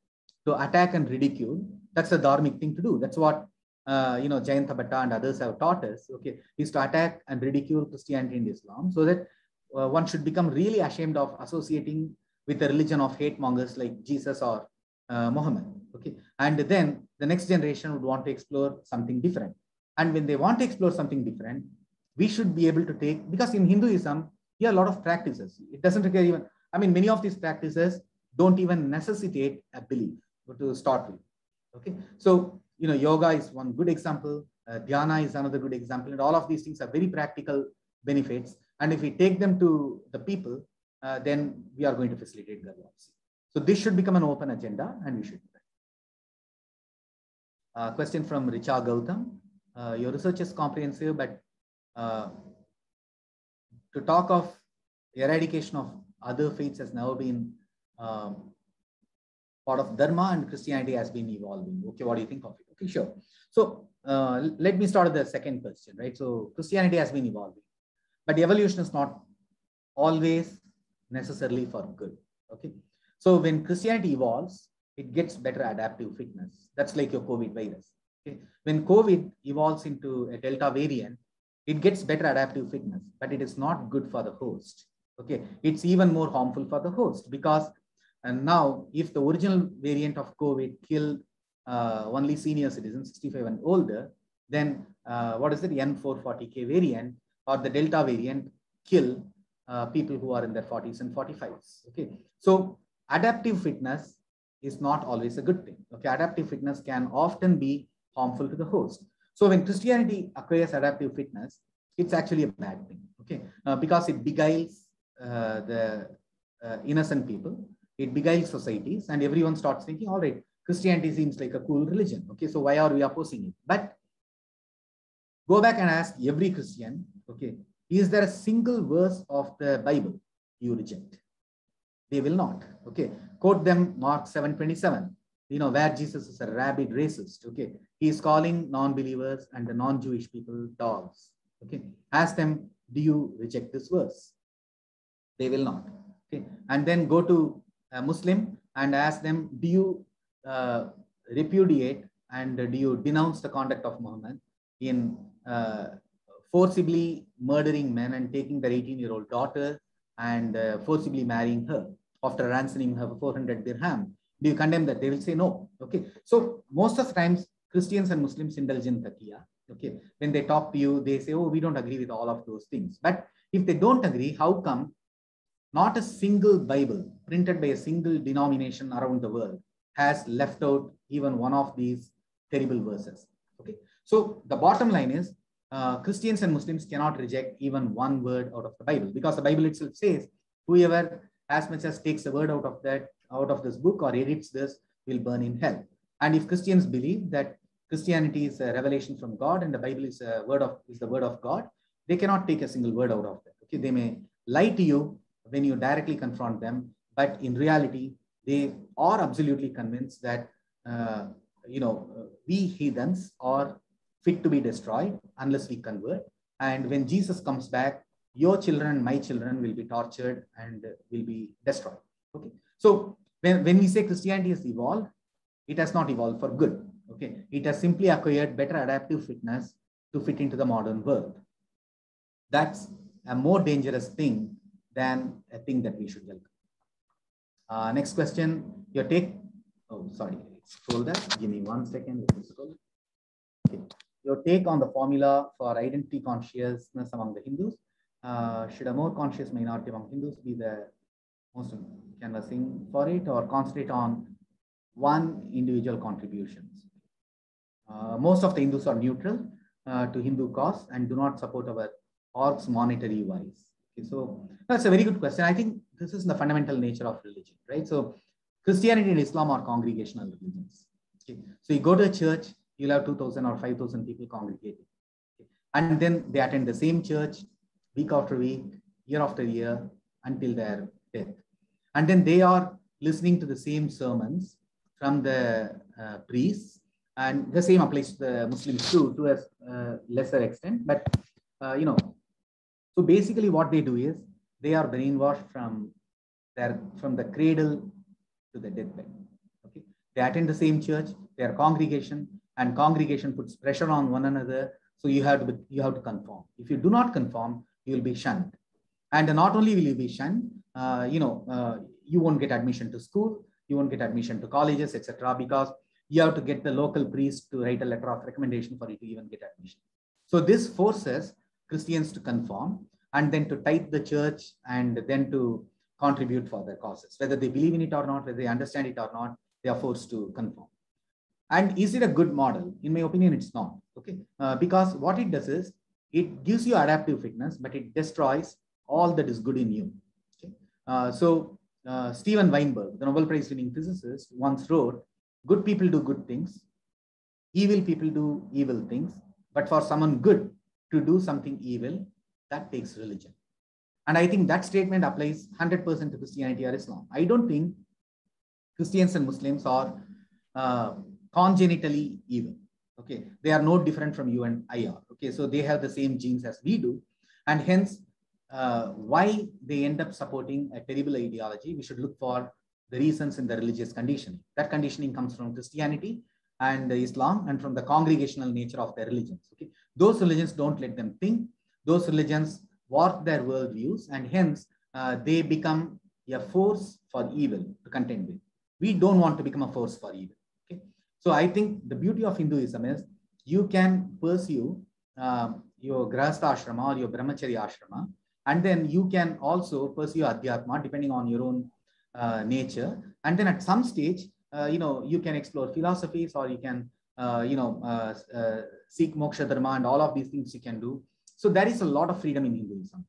to attack and ridicule. That's a dharmic thing to do. That's what Jayanta Bhatta and others have taught us. Okay, is to attack and ridicule Christianity and Islam, so that one should become really ashamed of associating with a religion of hate mongers like Jesus or Muhammad. Okay, and then the next generation would want to explore something different. And when they want to explore something different, we should be able to take, because in Hinduism, there are a lot of practices. It doesn't require even, many of these practices don't even necessitate a belief to start with. Okay, so, yoga is one good example. Dhyana is another good example. And all of these things are very practical benefits. And if we take them to the people, then we are going to facilitate garvapsi. So this should become an open agenda, and we should do that. Question from Richa Gautam. Your research is comprehensive, but to talk of eradication of other faiths has never been part of Dharma, and Christianity has been evolving. Okay, what do you think of it? Okay, sure. So let me start with the second question, right? So Christianity has been evolving, but evolution is not always necessarily for good. Okay, so when Christianity evolves, it gets better adaptive fitness. That's like your COVID virus. Okay, when COVID evolves into a Delta variant, it gets better adaptive fitness, but it is not good for the host. Okay, it's even more harmful for the host, because now if the original variant of COVID killed only senior citizens, 65 and older, then what is it, the N440K variant or the Delta variant kill people who are in their 40s and 45s. Okay, so adaptive fitness is not always a good thing. Okay, adaptive fitness can often be harmful to the host. So when Christianity acquires adaptive fitness, it's actually a bad thing. Okay, because it beguiles the innocent people, it beguiles societies, and everyone starts thinking, all right, Christianity seems like a cool religion. Okay, so why are we opposing it? But go back and ask every Christian, okay, is there a single verse of the Bible you reject? They will not. Okay, quote them Mark 7:27, where Jesus is a rabid racist. Okay, he is calling non-believers and the non-Jewish people dogs. Okay, ask them, do you reject this verse? They will not. Okay, and then go to a Muslim and ask them, do you repudiate and do you denounce the conduct of Muhammad in forcibly murdering men and taking their 18-year-old daughter and forcibly marrying her after ransoming her for 400 dirham? Do you condemn that? They will say no. Okay, so most of the times Christians and Muslims indulge in taqiyya, Okay, when they talk to you, they say, oh, we don't agree with all of those things. But if they don't agree, how come not a single Bible printed by a single denomination around the world has left out even one of these terrible verses? Okay, so the bottom line is Christians and Muslims cannot reject even one word out of the Bible, because the Bible itself says whoever as much as takes a word out of this book or edits this will burn in hell. And if Christians believe that Christianity is a revelation from God and the Bible is the word of God, they cannot take a single word out of that. Okay, they may lie to you when you directly confront them, but in reality, they are absolutely convinced that we heathens are fit to be destroyed unless we convert. And when Jesus comes back, your children, my children will be tortured and will be destroyed. Okay, so when we say Christianity has evolved, it has not evolved for good. Okay, it has simply acquired better adaptive fitness to fit into the modern world. That's a more dangerous thing than a thing that we should welcome. Next question, your take. Oh, sorry, scroll that. Give me 1 second. Let me scroll. Okay. Your take on the formula for identity consciousness among the Hindus. Should a more conscious minority among Hindus be the most canvassing for it, or concentrate on one individual contributions? Most of the Hindus are neutral to Hindu cause and do not support our orgs monetary wise. Okay, so that's a very good question. I think this is the fundamental nature of religion, right? So Christianity and Islam are congregational religions. Okay, so you go to a church, you'll have 2,000 or 5,000 people congregating, okay, and then they attend the same church week after week, year after year, until their death. And then they are listening to the same sermons from the priests, and the same applies to the Muslims too, to a lesser extent. But so basically what they do is they are brainwashed from the cradle to the deathbed. Okay, they attend the same church, they are congregation, and congregation puts pressure on one another. So you have to conform. If you do not conform, you will be shunned. And not only will you be shunned, you won't get admission to school, you won't get admission to colleges, etc., because you have to get the local priest to write a letter of recommendation for you to even get admission. So this forces Christians to conform and then to type the church and then to contribute for their causes. Whether they believe in it or not, whether they understand it or not, they are forced to conform. And is it a good model? In my opinion, it's not. Okay, because what it does is it gives you adaptive fitness, but it destroys all that is good in you. Okay? Steven Weinberg, the Nobel Prize winning physicist, once wrote, good people do good things, evil people do evil things, but for someone good to do something evil, that takes religion. And I think that statement applies 100% to Christianity or Islam. I don't think Christians and Muslims are congenitally evil. Okay, they are no different from you and I are. Okay, so they have the same genes as we do, and hence why they end up supporting a terrible ideology, we should look for the reasons in the religious conditioning. That conditioning comes from Christianity and Islam and from the congregational nature of their religions. Okay, those religions don't let them think. Those religions warp their worldviews, and hence they become a force for evil to contend with. We don't want to become a force for evil. Okay, so I think the beauty of Hinduism is you can pursue your Grahastha ashrama or your Brahmacharya ashrama, and then you can also pursue Adhyatma depending on your own nature. And then at some stage, you can explore philosophies, or you can, seek moksha dharma, and all of these things you can do. So there is a lot of freedom in Hinduism.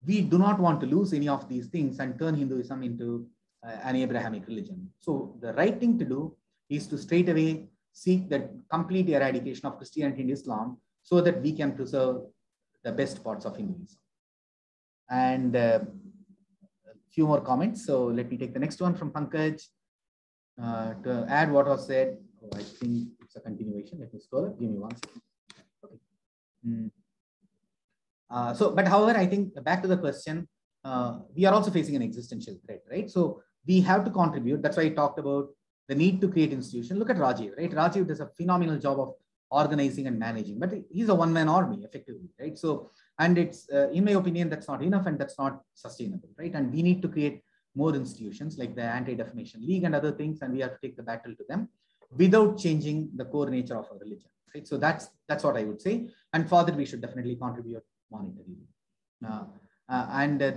We do not want to lose any of these things and turn Hinduism into an Abrahamic religion. So the right thing to do is to straight away seek the complete eradication of Christianity and Islam so that we can preserve the best parts of Hinduism. And a few more comments. So let me take the next one from Pankaj. To add what was said, I think it's a continuation. Let me scroll up. Give me 1 second. Okay. But however, I think back to the question, we are also facing an existential threat, right? So we have to contribute. That's why I talked about the need to create institutions. Look at Rajiv, right? Rajiv does a phenomenal job of organizing and managing, but he's a one-man army effectively, right? So, and it's, in my opinion, that's not enough and that's not sustainable, right? And we need to create more institutions like the Anti-Defamation League and other things, and we have to take the battle to them without changing the core nature of our religion. right? So that's what I would say. And for that, we should definitely contribute monetarily.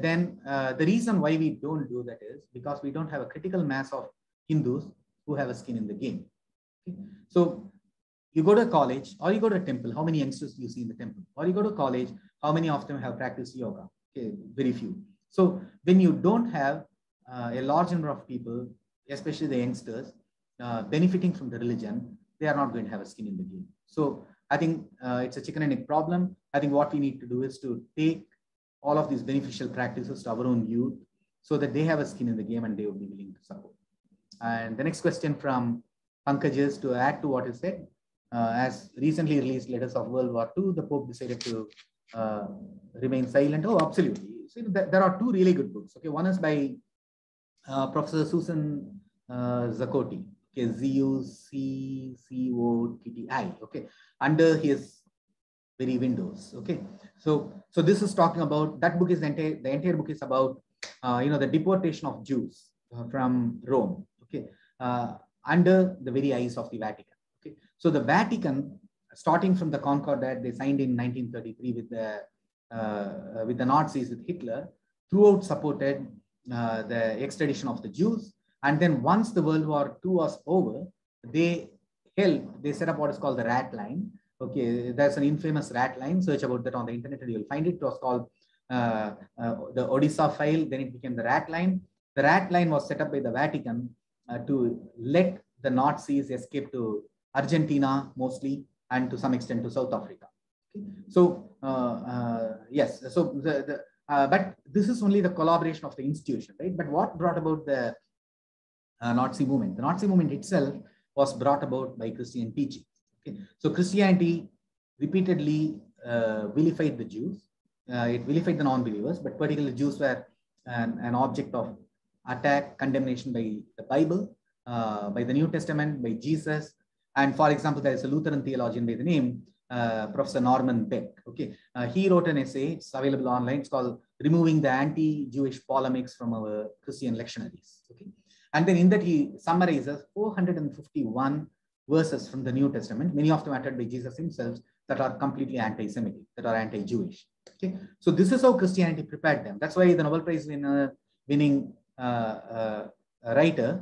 Then the reason why we don't do that is because we don't have a critical mass of Hindus who have a skin in the game. Okay? So you go to a college or you go to a temple, how many youngsters do you see in the temple? Or you go to college, how many of them have practiced yoga? Okay, very few. So when you don't have a large number of people, especially the youngsters, benefiting from the religion, they are not going to have a skin in the game. So I think it's a chicken and egg problem. I think what we need to do is to take all of these beneficial practices to our own youth so that they have a skin in the game and they would be willing to support. And the next question from Pankaj is to add to what is said. As recently released letters of World War II, the Pope decided to remain silent. Oh, absolutely. So there are two really good books. Okay, one is by Professor Susan Zakoti. Okay, Zuccotti. Okay, under his very windows. Okay, so this is talking about, that book is the entire book is about the deportation of Jews from Rome. Okay, under the very eyes of the Vatican. Okay, so the Vatican, starting from the Concordat they signed in 1933 with the Nazis, with Hitler, throughout supported the extradition of the Jews. And then once the World War II was over, they set up what is called the rat line. Okay, there's an infamous rat line. Search about that on the internet and you'll find it. It was called the Odessa file. Then it became the rat line. The rat line was set up by the Vatican to let the Nazis escape to Argentina mostly, and to some extent to South Africa. Okay. So yes, so but this is only the collaboration of the institution, right? But what brought about the Nazi movement? The Nazi movement itself was brought about by Christian teaching. Okay. So Christianity repeatedly vilified the Jews. It vilified the non-believers, but particularly Jews were an object of attack, condemnation by the Bible, by the New Testament, by Jesus. And for example, there is a Lutheran theologian by the name Professor Norman Beck. Okay, he wrote an essay. It's available online. It's called "Removing the Anti-Jewish Polemics from Our Christian Lectionaries." Okay, and then in that he summarizes 451 verses from the New Testament, many of them uttered by Jesus himself, that are completely anti-Semitic, that are anti-Jewish. Okay, so this is how Christianity prepared them. That's why the Nobel Prize winning writer,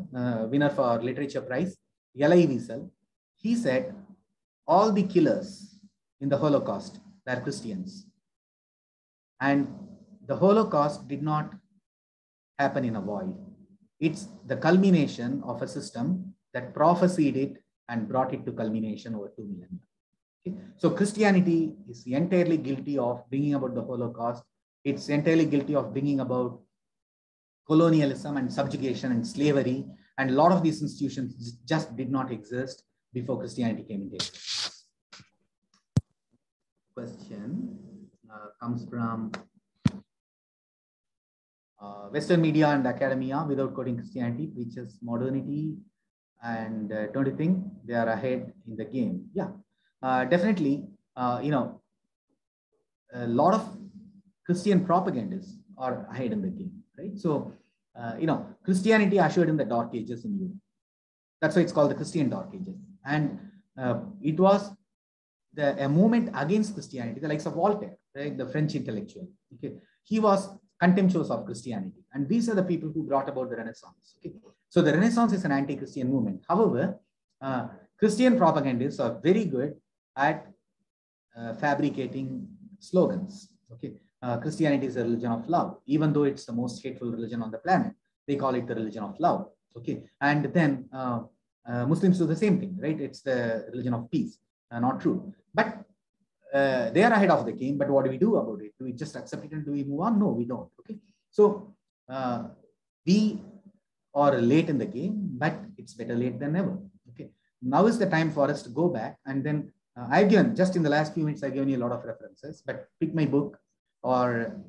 winner for Literature Prize, Elie Wiesel, he said all the killers in the Holocaust were Christians. And the Holocaust did not happen in a void. It's the culmination of a system that prophesied it and brought it to culmination over 2 millennia. Okay? So Christianity is entirely guilty of bringing about the Holocaust. It's entirely guilty of bringing about colonialism and subjugation and slavery. And a lot of these institutions just did not exist before Christianity came into existence. Question comes from Western media and academia, without quoting Christianity, preaches modernity, and don't you think they are ahead in the game? Yeah, definitely. A lot of Christian propagandists are ahead in the game, right? So, Christianity ushered in the Dark Ages in Europe. That's why it's called the Christian Dark Ages. And it was a movement against Christianity, the likes of Voltaire, right, the French intellectual. Okay, he was contemptuous of Christianity, and these are the people who brought about the Renaissance. Okay, so the Renaissance is an anti-Christian movement. However, Christian propagandists are very good at fabricating slogans. Okay, Christianity is a religion of love, even though it's the most hateful religion on the planet. They call it the religion of love. Okay, and then Muslims do the same thing, right? It's the religion of peace. Not true, but they are ahead of the game. But what do we do about it? Do we just accept it and do we move on? No, we don't. Okay, so we are late in the game, but it's better late than never. Okay, now is the time for us to go back, and then I've given, just in the last few minutes, I've given you a lot of references, but pick my book or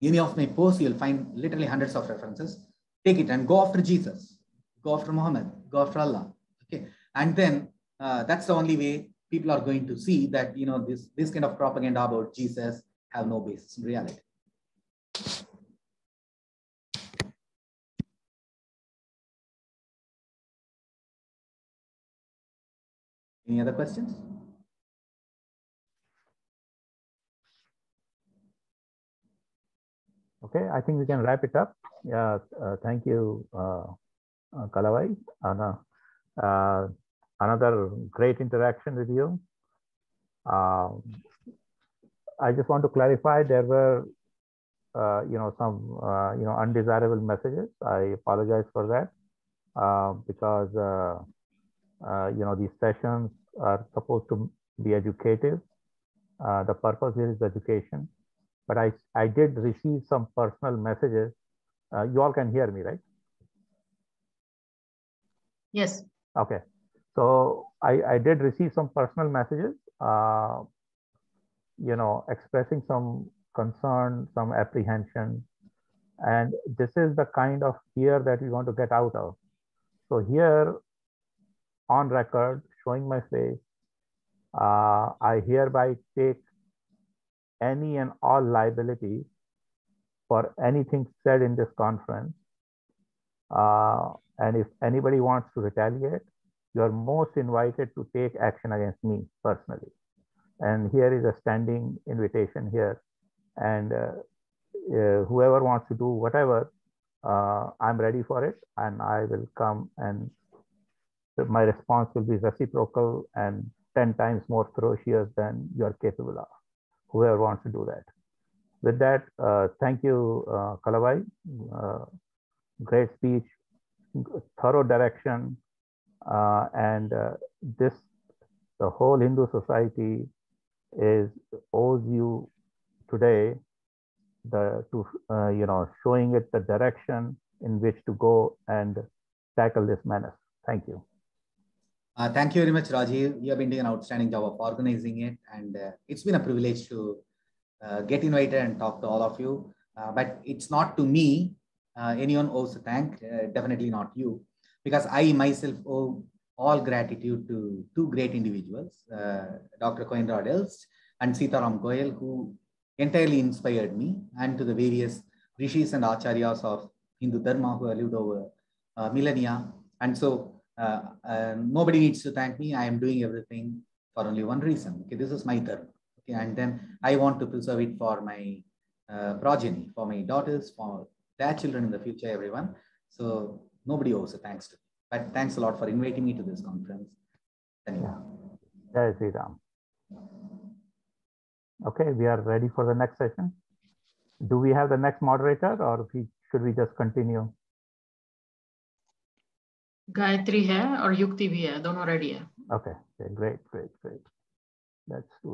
any of my posts, you'll find literally hundreds of references. Take it and go after Jesus, go after Muhammad, go after Allah. Okay, and then that's the only way people are going to see that, this kind of propaganda about Jesus have no basis in reality. Any other questions? Okay, I think we can wrap it up. Yeah, thank you, Kalavai. Another great interaction with you. I just want to clarify, there were some undesirable messages. I apologize for that, because these sessions are supposed to be educative. The purpose here is education, but I did receive some personal messages. You all can hear me, right? Yes. Okay. So I did receive some personal messages, expressing some concern, some apprehension. And this is the kind of fear that we want to get out of. So here, on record, showing my face, I hereby take any and all liability for anything said in this conference. And if anybody wants to retaliate, you are most invited to take action against me personally. And here is a standing invitation here. And whoever wants to do whatever, I'm ready for it, and I will come, and my response will be reciprocal and 10 times more ferocious than you are capable of, whoever wants to do that. With that, thank you, Kalavai. Great speech, thorough direction, and the whole Hindu society owes you today showing it the direction in which to go and tackle this menace. Thank you. Thank you very much, Rajiv. You have been doing an outstanding job of organizing it, and it's been a privilege to get invited and talk to all of you. But it's not to me. Anyone owes a thank, definitely not you, because I myself owe all gratitude to two great individuals, Dr. Koenrod Elst and Sitaram Goyal, who entirely inspired me, and to the various rishis and acharyas of Hindu Dharma who have lived over millennia. And so nobody needs to thank me. I am doing everything for only one reason. Okay, this is my dharma. Okay, and then I want to preserve it for my progeny, for my daughters, for their children in the future, everyone. So nobody owes a thanks to me. But thanks a lot for inviting me to this conference. Jai Sri Ram. Okay, we are ready for the next session. Do we have the next moderator, or should we just continue? Gayatri है और युक्ति भी है, दोनों ready है. Okay, great. Let's do